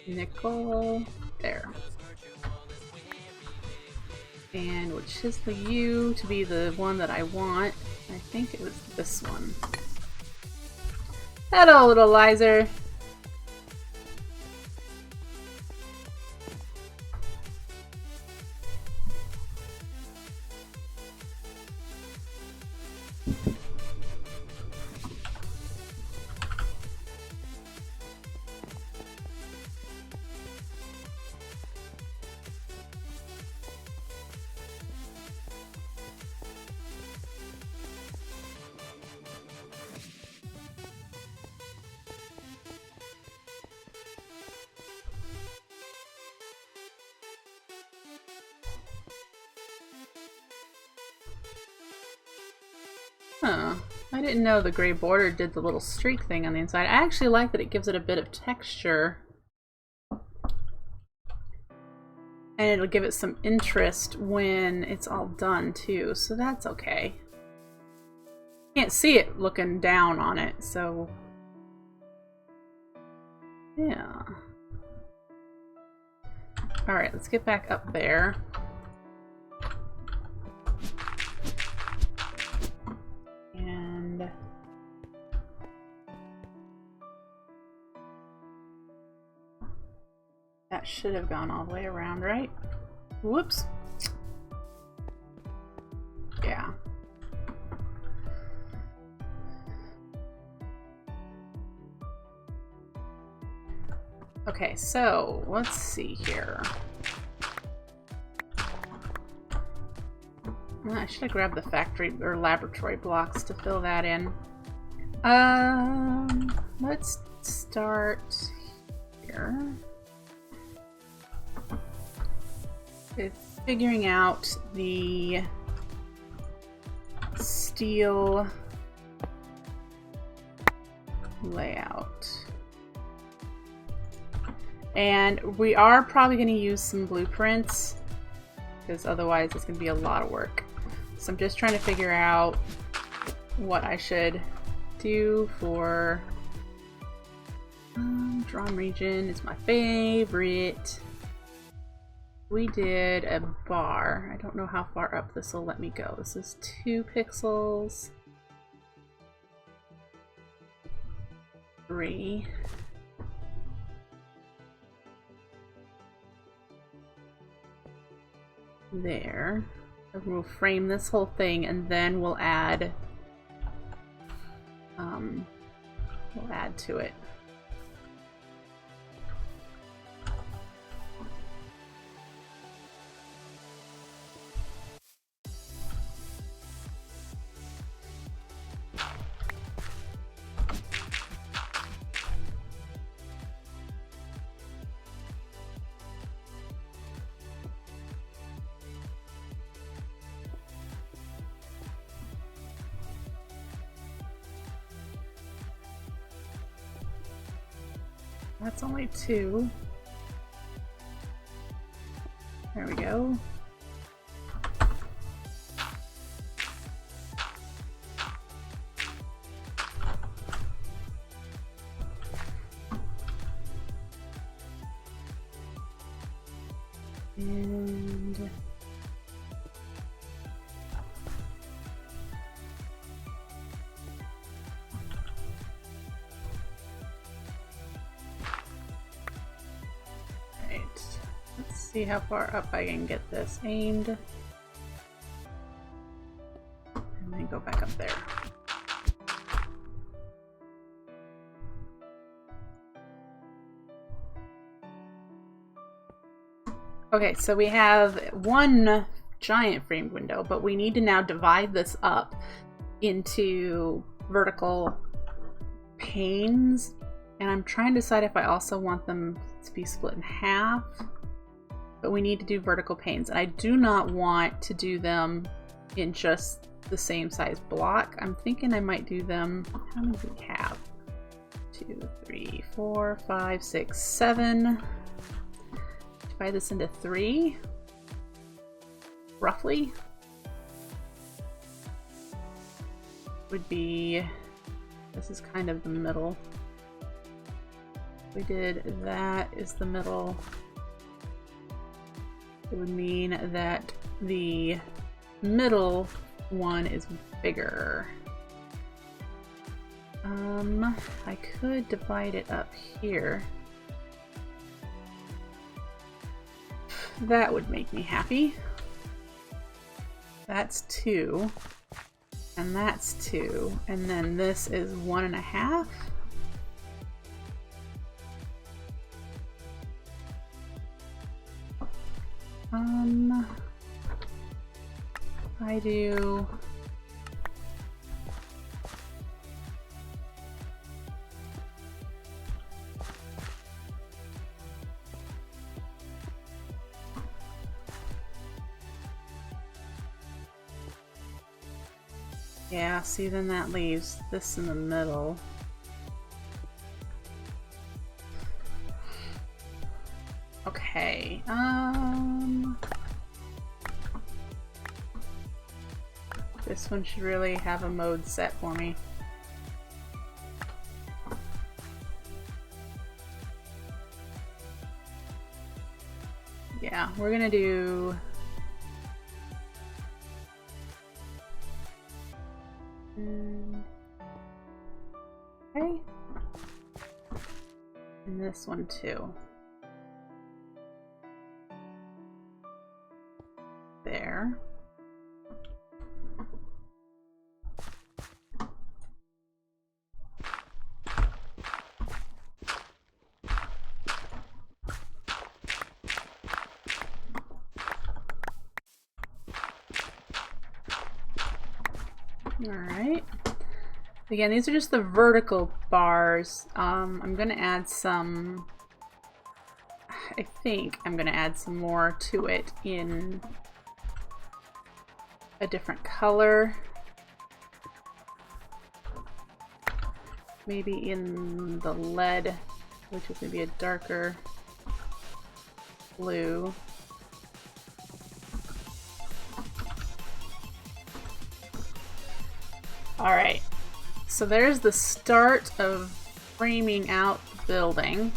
Nickel. There. And we'll chisel you to be the one that I want. I think it was this one. Hello, little Lizer. Huh. I didn't know the gray border did the little streak thing on the inside. I actually like that it gives it a bit of texture. And it'll give it some interest when it's all done too, so that's okay. Can't see it looking down on it, so yeah. Alright, let's get back up there. And that should have gone all the way around, right? Whoops. Yeah. Okay, so let's see here. I should have grabbed the factory or laboratory blocks to fill that in. Let's start here with figuring out the steel layout. And we are probably going to use some blueprints because otherwise it's going to be a lot of work. So I'm just trying to figure out what I should do for drawn region. It's my favorite. We did a bar. I don't know how far up this will let me go. This is 2 pixels. 3. There. And we'll frame this whole thing and then we'll add to it. That's only 2. There we go. And let's see how far up I can get this aimed. And then go back up there. Okay, so we have 1 giant framed window, but we need to now divide this up into vertical panes. And I'm trying to decide if I also want them to be split in half. But we need to do vertical panes. And I do not want to do them in just the same size block. I'm thinking I might do them, how many do we have? 2, 3, 4, 5, 6, 7. Divide this into 3, roughly. Would be, this is kind of the middle. We did that is the middle. It would mean that the middle one is bigger. I could divide it up here. That would make me happy. That's 2. And that's 2. And then this is 1.5. I do Yeah, see, then that leaves this in the middle. Okay, this one should really have a mode set for me. Yeah, we're gonna do... Okay. And this one too. There. Alright. Again, these are just the vertical bars. I'm gonna add some... I think I'm gonna add some more to it in a different color. Maybe in the lead, which is maybe a darker blue. Alright, so there's the start of framing out the building.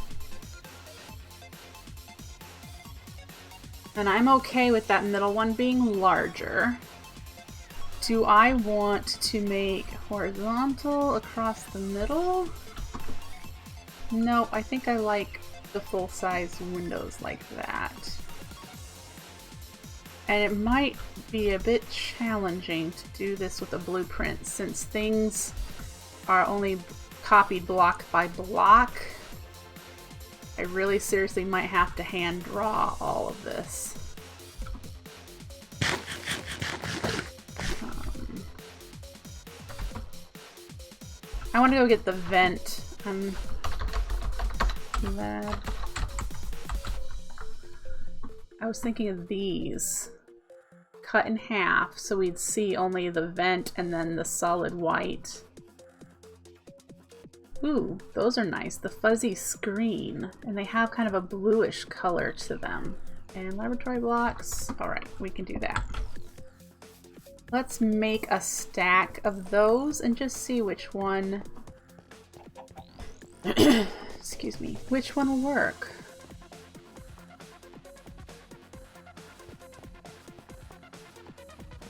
And I'm okay with that middle one being larger. Do I want to make horizontal across the middle? No, I think I like the full-size windows like that. And it might be a bit challenging to do this with a blueprint since things are only copied block by block. I really seriously might have to hand draw all of this. I want to go get the vent. That. I was thinking of these. Cut in half so we'd see only the vent and then the solid white. Ooh, those are nice. The fuzzy screen. And they have kind of a bluish color to them. And laboratory blocks. Alright, we can do that. Let's make a stack of those and just see which one... excuse me. Which one will work.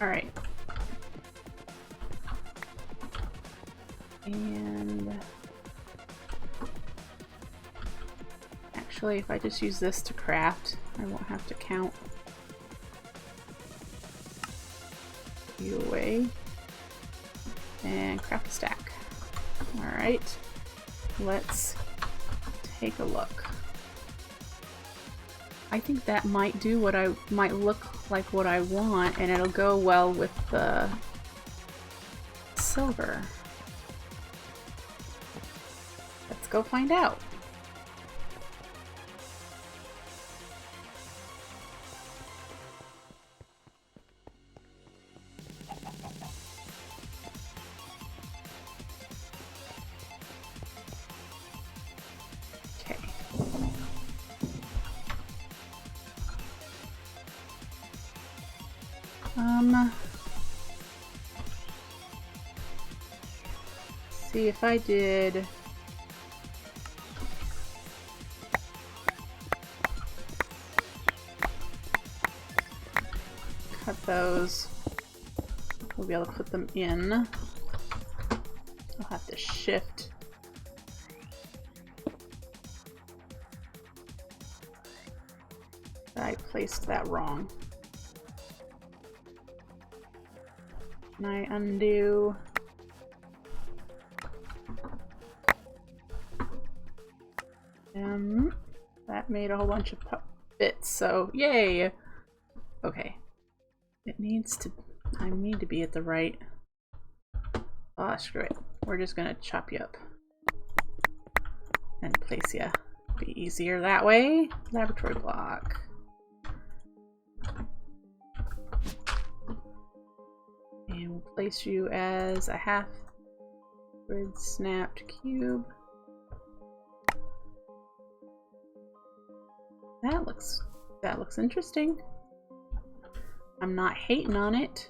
Alright. And... actually, if I just use this to craft, I won't have to count you away. And craft a stack. Alright. Let's take a look. I think that might do what I might look like what I want, and it'll go well with the silver. Let's go find out. See if I did cut those, we'll be able to put them in. I'll have to shift. I placed that wrong. Can I undo? That made a whole bunch of bits, so yay! Okay. It needs to... I need to be at the right... Oh, screw it. We're just gonna chop you up. And place you. Be easier that way. Laboratory block. And we'll place you as a half grid snapped cube. That looks interesting. I'm not hating on it.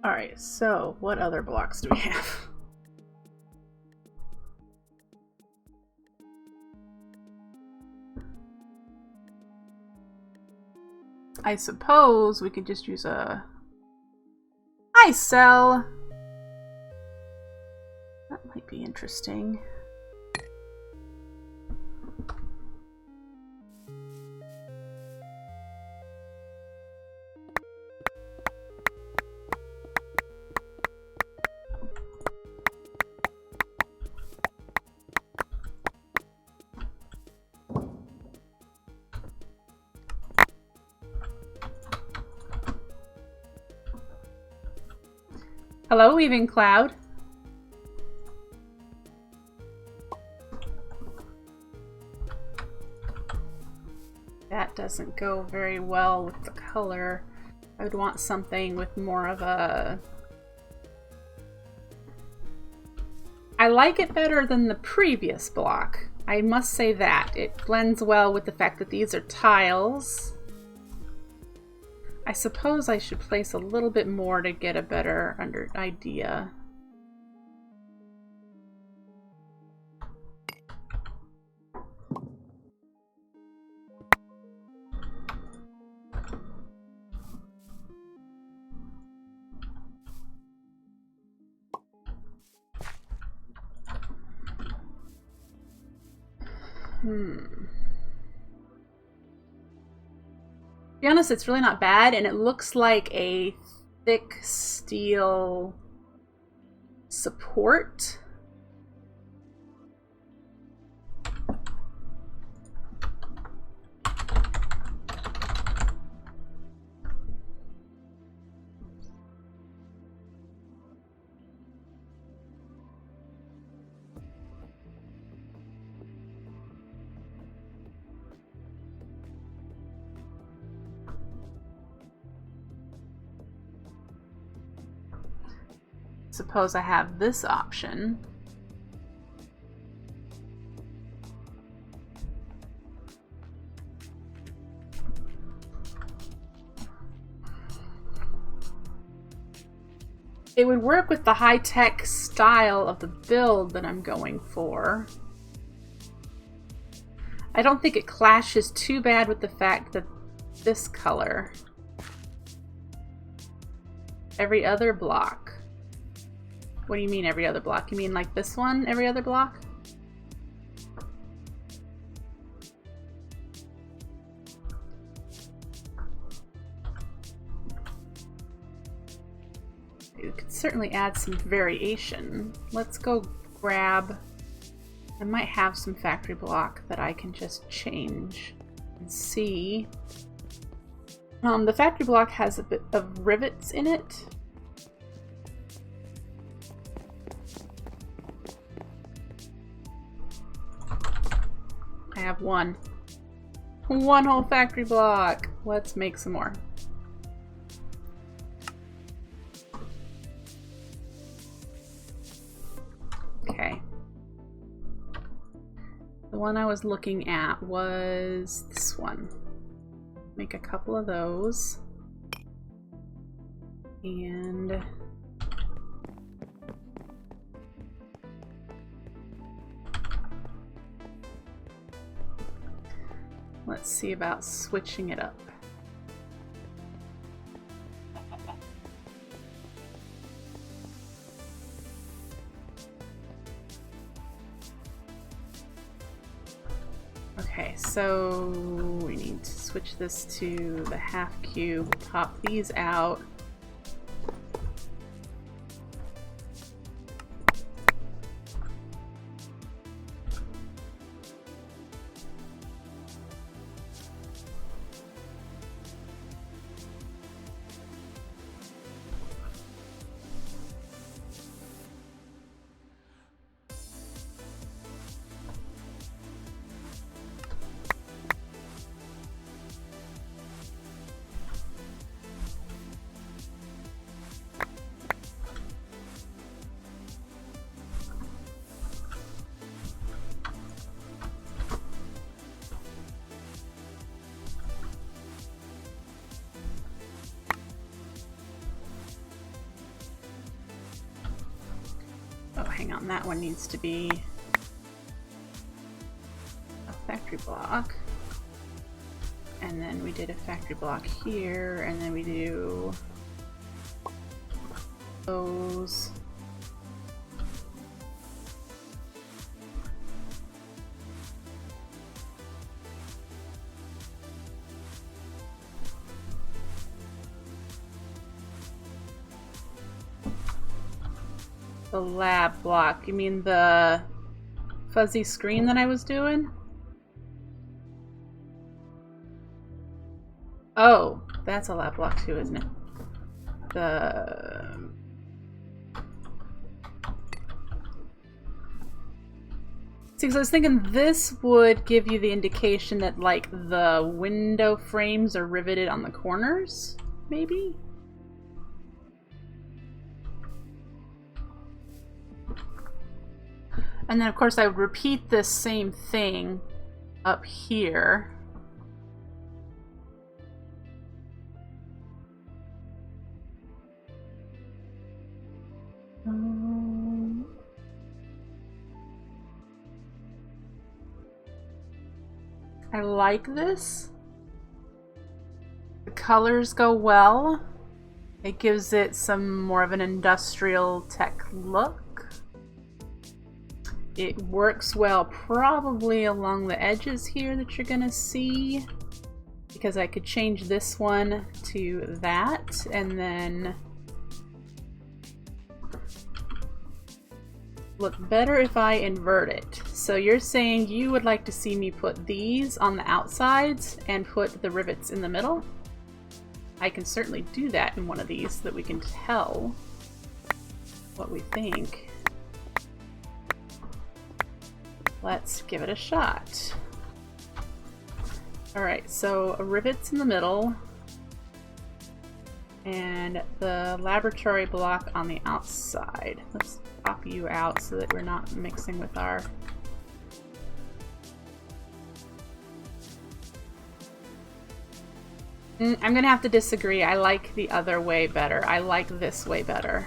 Alright, so what other blocks do we have? I suppose we could just use a cell. That might be interesting. Hello, Weaving Cloud. That doesn't go very well with the color. I would want something with more of a... I like it better than the previous block. I must say that. It blends well with the fact that these are tiles. I suppose I should place a little bit more to get a better idea. To be honest, it's really not bad, and it looks like a thick steel support. Suppose I have this option. It would work with the high-tech style of the build that I'm going for. I don't think it clashes too bad with the fact that this color. Every other block. What do you mean every other block? You mean like this one, every other block? You could certainly add some variation. Let's go grab... I might have some factory block that I can just change and see. The factory block has a bit of rivets in it. I have one whole factory block. Let's make some more. Okay. The one I was looking at was this one. make a couple of those. And let's see about switching it up. Okay, so we need to switch this to the half cube, pop these out. Oh, hang on, that one needs to be a factory block. And then we did a factory block here, and then we do those. The lab block. You mean the fuzzy screen that I was doing? Oh, that's a lab block too, isn't it? See, because I was thinking this would give you the indication that, like, the window frames are riveted on the corners, maybe? And then, of course, I would repeat this same thing up here. I like this. The colors go well. It gives it some more of an industrial tech look. It works well probably along the edges here that you're gonna see, because I could change this one to that and then look better if I invert it. So you're saying you would like to see me put these on the outsides and put the rivets in the middle? I can certainly do that in one of these so that we can tell what we think. Let's give it a shot. Alright, so a rivet's in the middle and the laboratory block on the outside. Let's pop you out so that we're not mixing with our... I'm gonna have to disagree. I like the other way better. I like this way better.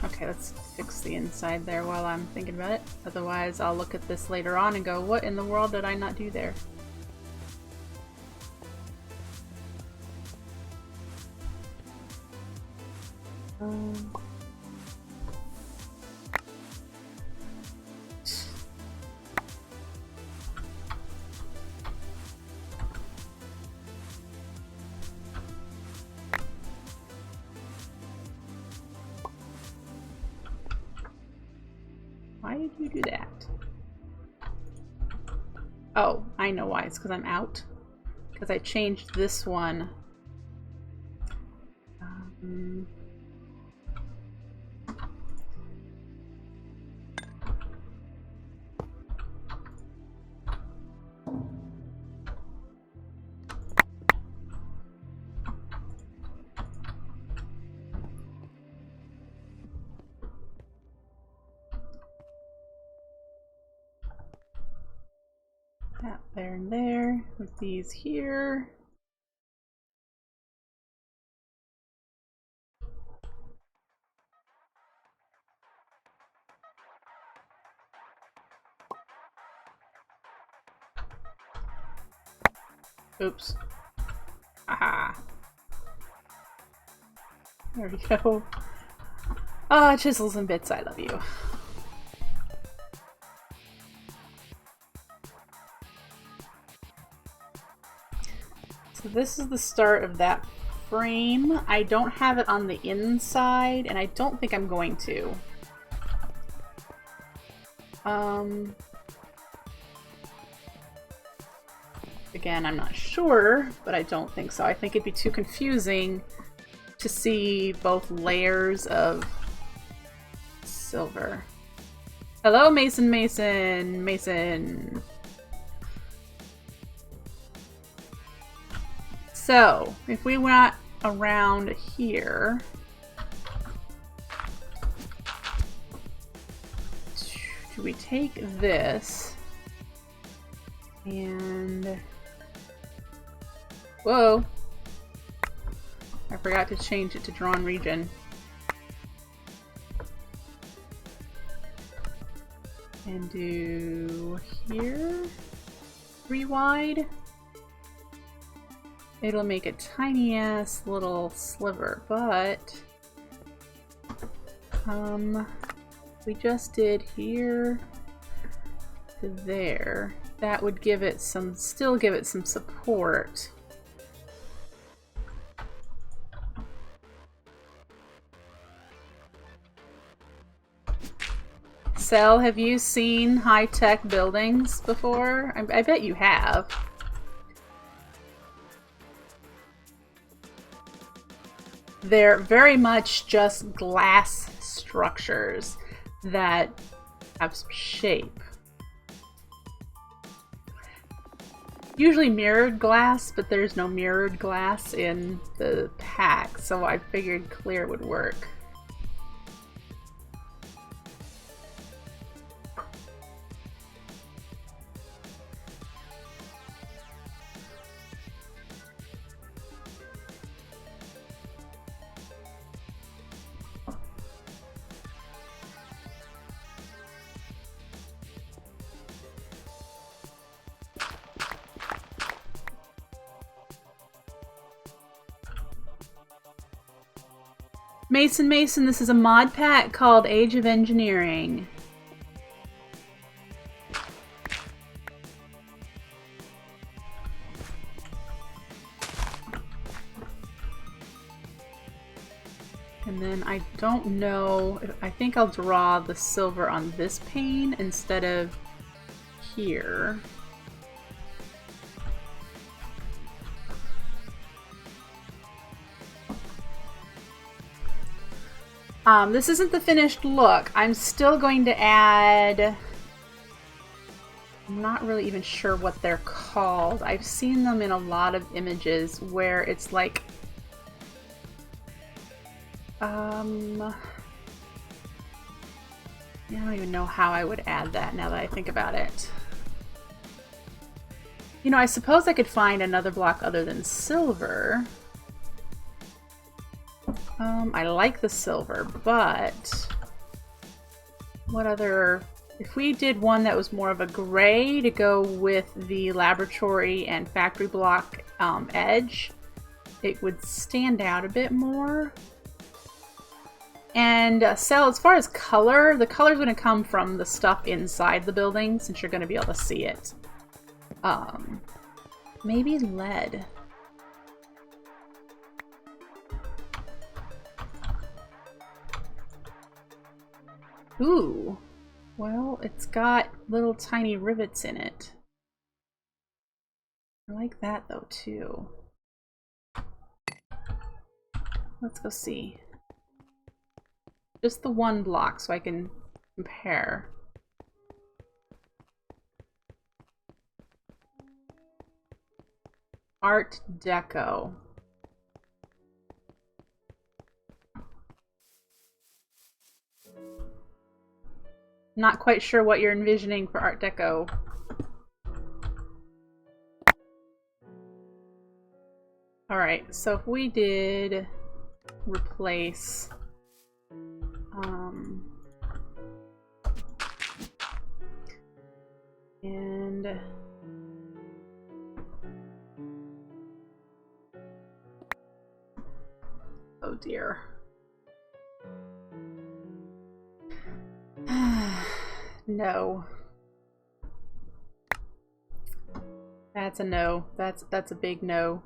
Okay, let's fix the inside there while I'm thinking about it. Otherwise, I'll look at this later on and go, what in the world did I not do there? Why did you do that? Oh, I know why. It's because I'm out. because I changed this one. That there and there with these here. Oops. Aha. There we go. Ah, chisels and bits, I love you. So this is the start of that frame. I don't have it on the inside, and I don't think I'm going to. Again, I'm not sure, but I don't think so. I think it'd be too confusing to see both layers of silver. Hello, Mason, Mason, Mason. So, if we went around here, do we take this and... Whoa! I forgot to change it to drawn region. And do here, 3 wide. It'll make a tiny ass little sliver, but we just did here to there. That would give it some, still give it some support. Sel, have you seen high-tech buildings before? I bet you have. They're very much just glass structures that have some shape. Usually mirrored glass, but there's no mirrored glass in the pack, so I figured clear would work. Mason, Mason, this is a mod pack called Age of Engineering. And then I don't know, I think I'll draw the silver on this pane instead of here. This isn't the finished look. I'm still going to add... I'm not really even sure what they're called. I've seen them in a lot of images where it's like... I don't even know how I would add that now that I think about it. You know, I suppose I could find another block other than silver. I like the silver, but what other... If we did one that was more of a gray to go with the laboratory and factory block edge, it would stand out a bit more. And Sel, as far as color, the color's going to come from the stuff inside the building, since you're going to be able to see it. Maybe lead. Ooh, well, it's got little tiny rivets in it. I like that though too. Let's go see. Just the one block so I can compare. Art Deco. Not quite sure what you're envisioning for Art Deco. Alright, so if we did replace and oh dear. No. That's a no. That's a big no.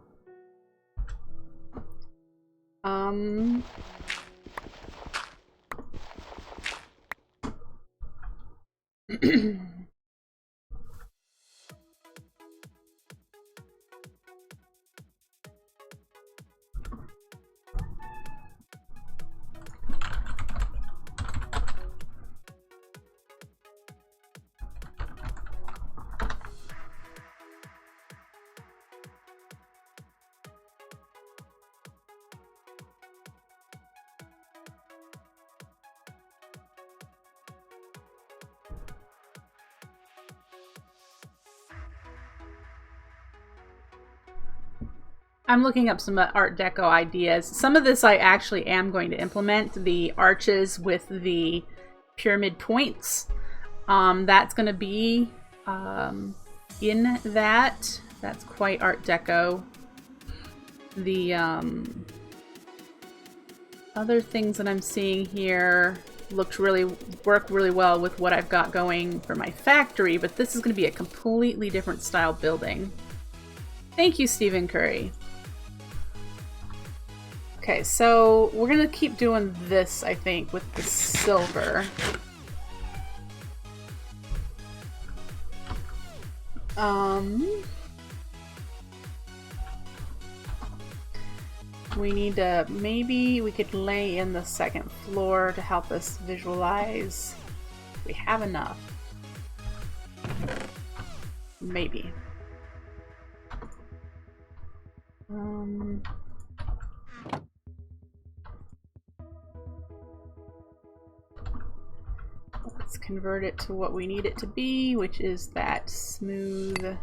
I'm looking up some Art Deco ideas. Some of this I actually am going to implement. The arches with the pyramid points. That's going to be in that. That's quite Art Deco. The other things that I'm seeing here work really well with what I've got going for my factory, but this is going to be a completely different style building. Thank you, Stephen Curry. Okay, so we're gonna keep doing this, I think, with the silver. We need to, maybe we could lay in the second floor to help us visualize. We have enough. Maybe. Let's convert it to what we need it to be, which is that smooth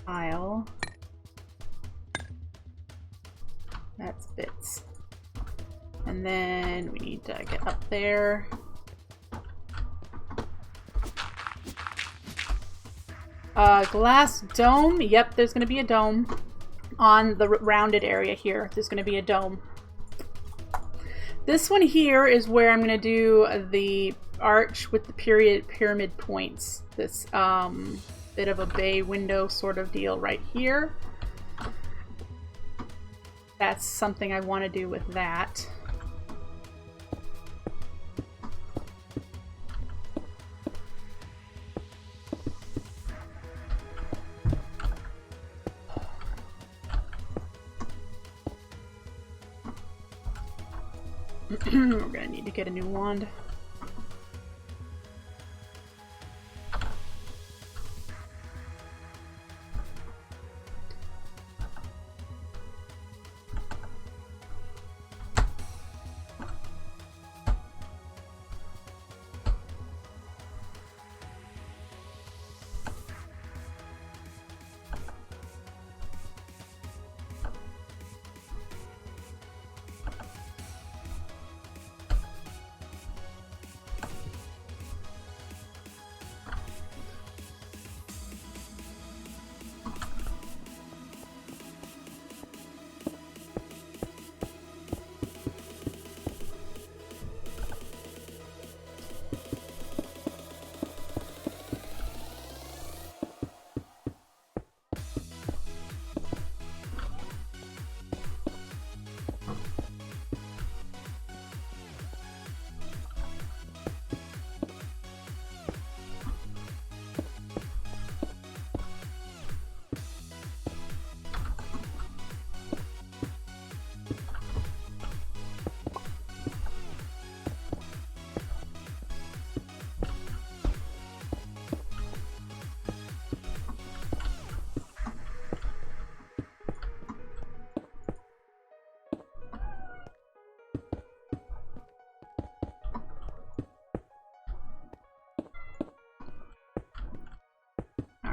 tile. That's bits. And then we need to get up there. Glass dome. Yep, there's going to be a dome on the rounded area here. There's going to be a dome. This one here is where I'm going to do the arch with the pyramid points. This bit of a bay window sort of deal right here. That's something I want to do with that. We're gonna need to get a new wand.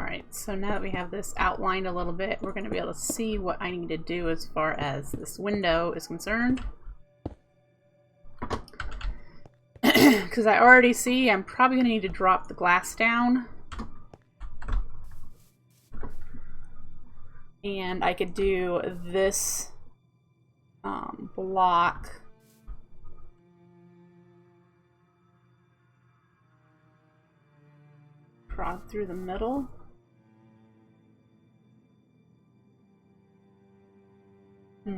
Alright, so now that we have this outlined a little bit, we're going to be able to see what I need to do as far as this window is concerned. Because I already see I'm probably going to need to drop the glass down. And I could do this block prod through the middle. Who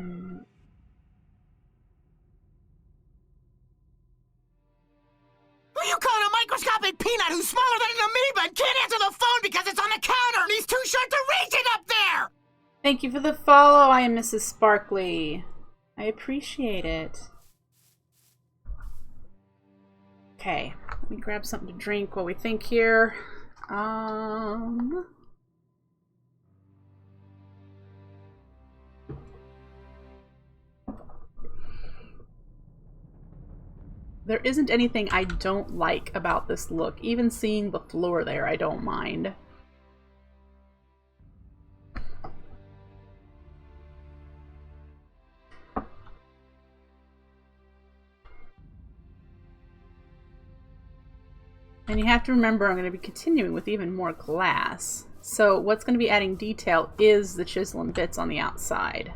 you calling a microscopic peanut who's smaller than an amoeba and can't answer the phone because it's on the counter and he's too short to reach it up there? Thank you for the follow. I am Mrs. Sparkly. I appreciate it. Okay, let me grab something to drink while we think here. There isn't anything I don't like about this look. Even seeing the floor there, I don't mind. And you have to remember I'm going to be continuing with even more glass. So what's going to be adding detail is the chisel and bits on the outside.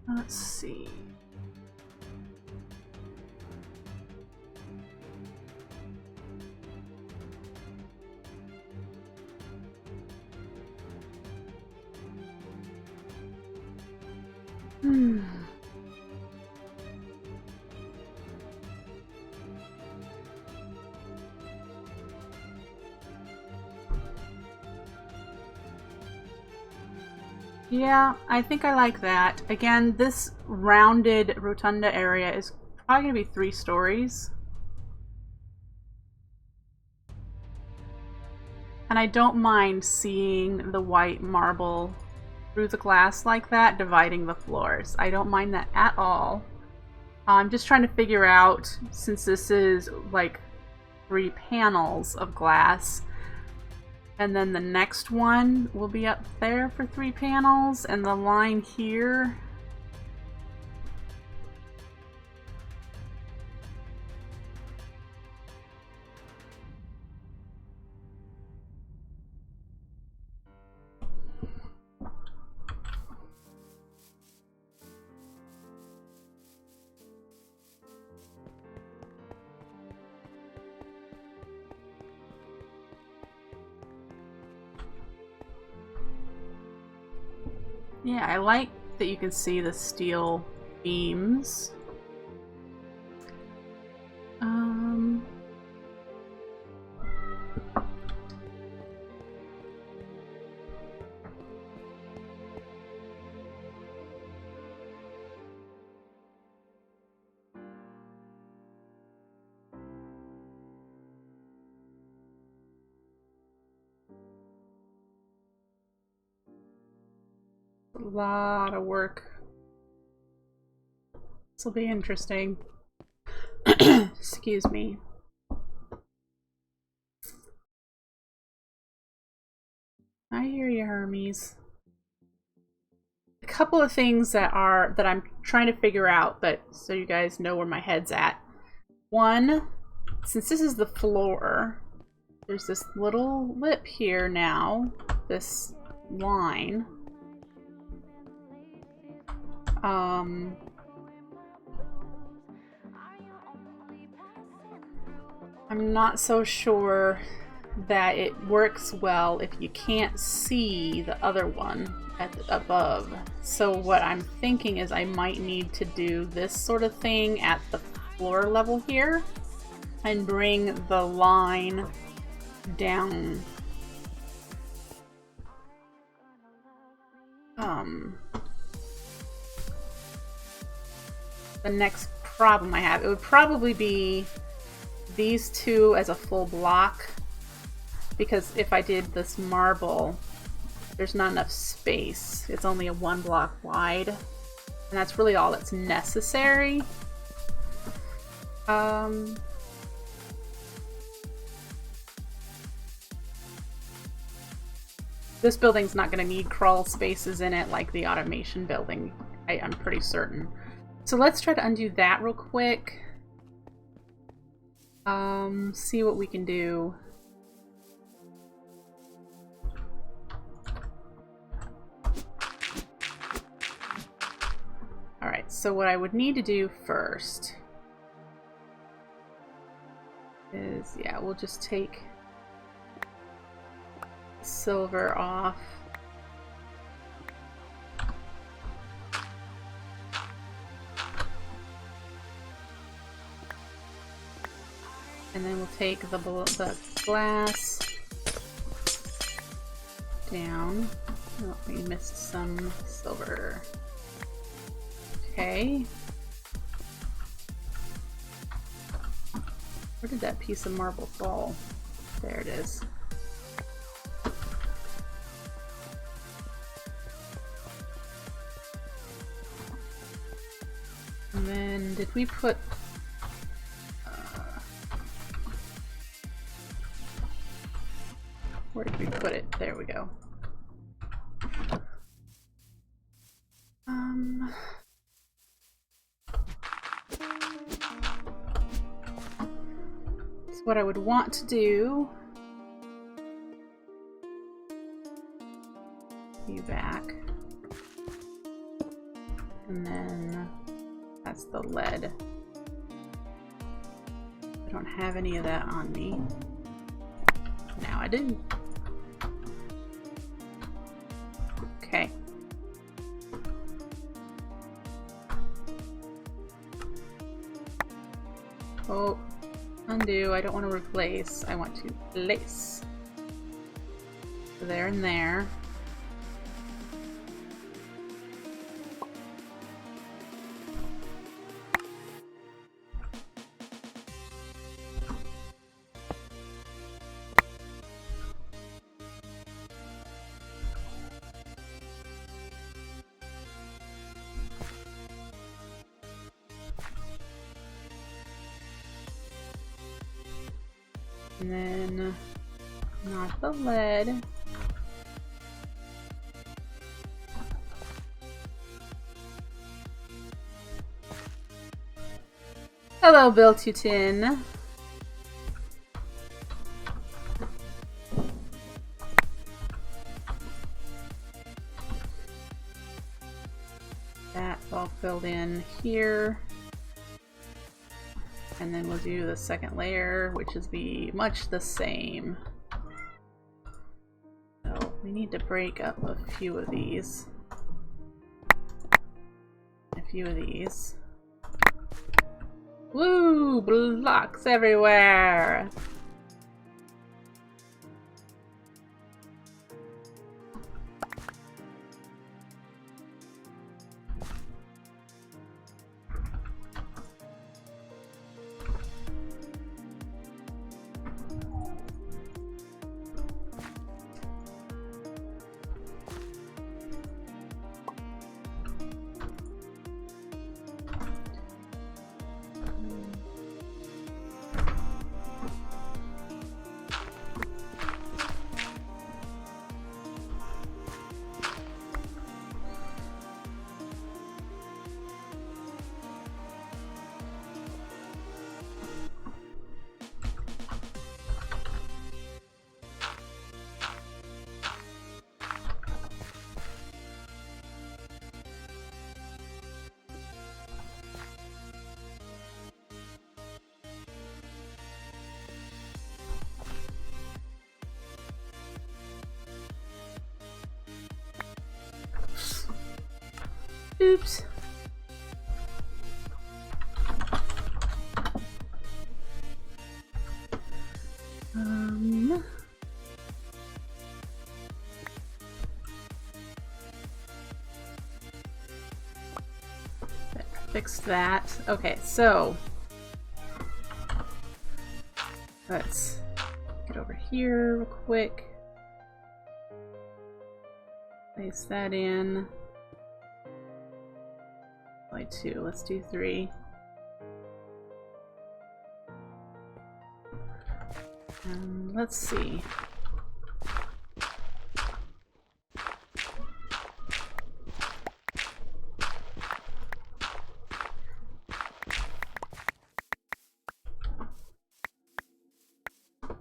Let's see. Yeah, I think I like that. Again, this rounded rotunda area is probably going to be 3 stories. And I don't mind seeing the white marble through the glass like that, dividing the floors. I don't mind that at all. I'm just trying to figure out, since this is like 3 panels of glass, and then the next one will be up there for 3 panels, and the line here. Yeah, I like that you can see the steel beams. A lot of work. This will be interesting. Excuse me. I hear you, Hermes. A couple of things that I'm trying to figure out, but so you guys know where my head's at. One, since this is the floor, there's this little lip here now, this line. I'm not so sure that it works well if you can't see the other one at the, above. So what I'm thinking is I might need to do this sort of thing at the floor level here and bring the line down. The next problem I have, it would probably be these two as a full block, because if I did this marble, there's not enough space. It's only a 1 block wide, and that's really all that's necessary. This building's not going to need crawl spaces in it like the automation building, I'm pretty certain. So let's try to undo that real quick. See what we can do. Alright, so what I would need to do first is, yeah, we'll just take silver off. And then we'll take the glass down. Oh, we missed some silver. Okay. Where did that piece of marble fall? There it is. And then did we put... where did we put it? There we go. So what I would want to do... you back. And then that's the lead. I don't have any of that on me. Now I do. Okay. Oh, undo. I don't want to replace. I want to place. So there and there. And then, not the lead. Hello, Bill Tutin. That's all filled in here. And then we'll do the second layer, which is much the same. So we need to break up a few of these. A few of these. Woo! Blocks everywhere! Oops. Fix that. Okay, so Let's get over here real quick. Place that in. Only 2. Let's do 3. Let's see.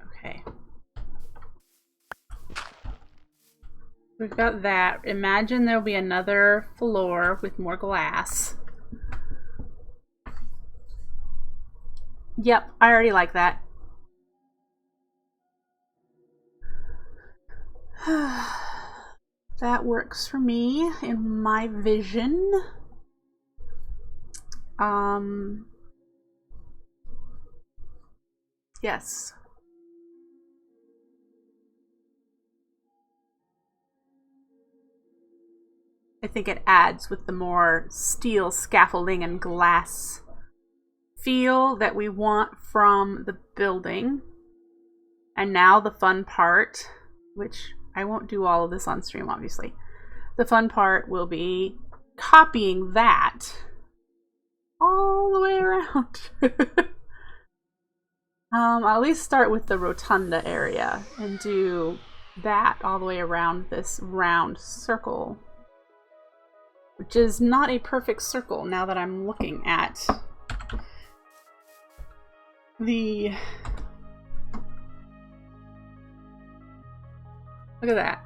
Okay. We've got that. Imagine there'll be another floor with more glass. Yep, I already like that. That works for me in my vision. Yes. I think it adds with the more steel scaffolding and glass feel that we want from the building. And now the fun part, which I won't do all of this on stream, obviously. The fun part will be copying that all the way around. I'll at least start with the rotunda area and do that all the way around this round circle, which is not a perfect circle now that I'm looking at the... Look at that.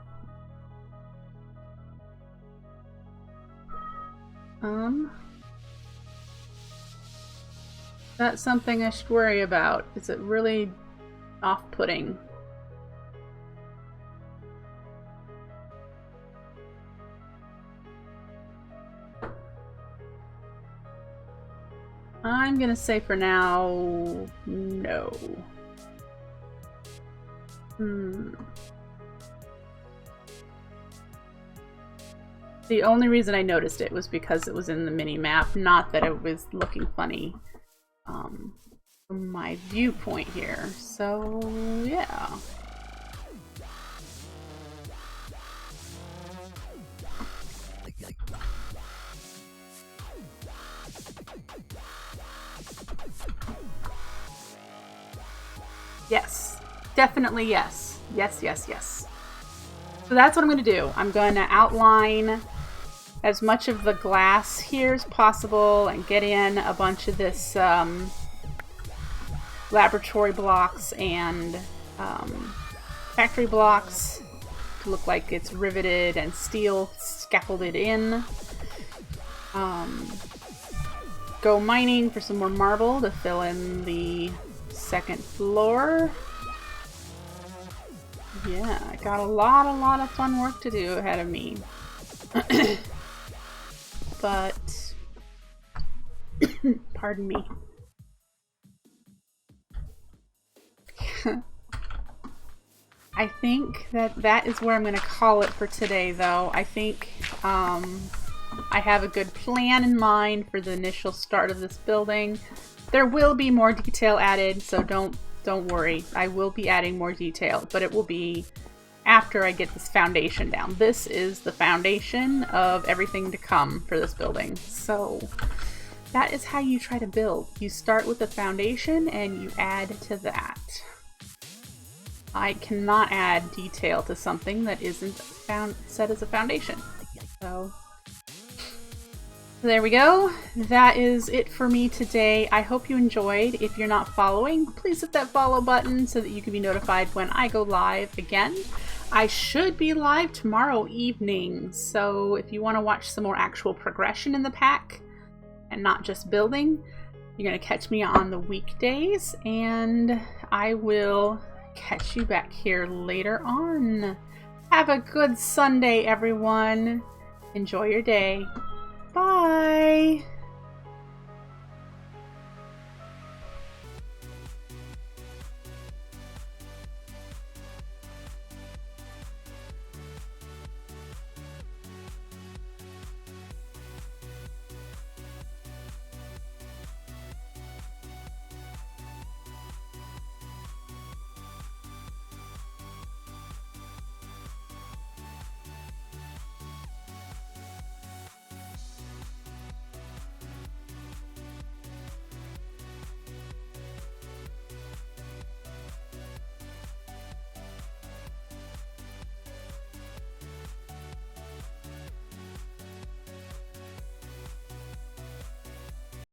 That's something I should worry about. Is it really off-putting? I'm gonna say for now, no. The only reason I noticed it was because it was in the mini-map, not that it was looking funny from my viewpoint here. So, yeah. Yes, definitely yes. Yes, yes, yes. So that's what I'm going to do. I'm going to outline as much of the glass here as possible and get in a bunch of this laboratory blocks and factory blocks to look like it's riveted and steel scaffolded in. Go mining for some more marble to fill in the second floor. Yeah, I got a lot of fun work to do ahead of me. But, pardon me. I think that is where I'm going to call it for today, though. I think I have a good plan in mind for the initial start of this building. There will be more detail added, so don't worry. I will be adding more detail, but it will be after I get this foundation down. This is the foundation of everything to come for this building. So that is how you try to build. You start with the foundation and you add to that. I cannot add detail to something that isn't set as a foundation. So there we go. That is it for me today. I hope you enjoyed. If you're not following, please hit that follow button so that you can be notified when I go live again. I should be live tomorrow evening, so if you want to watch some more actual progression in the pack and not just building, you're going to catch me on the weekdays, and I will catch you back here later on. Have a good Sunday, everyone. Enjoy your day. Bye!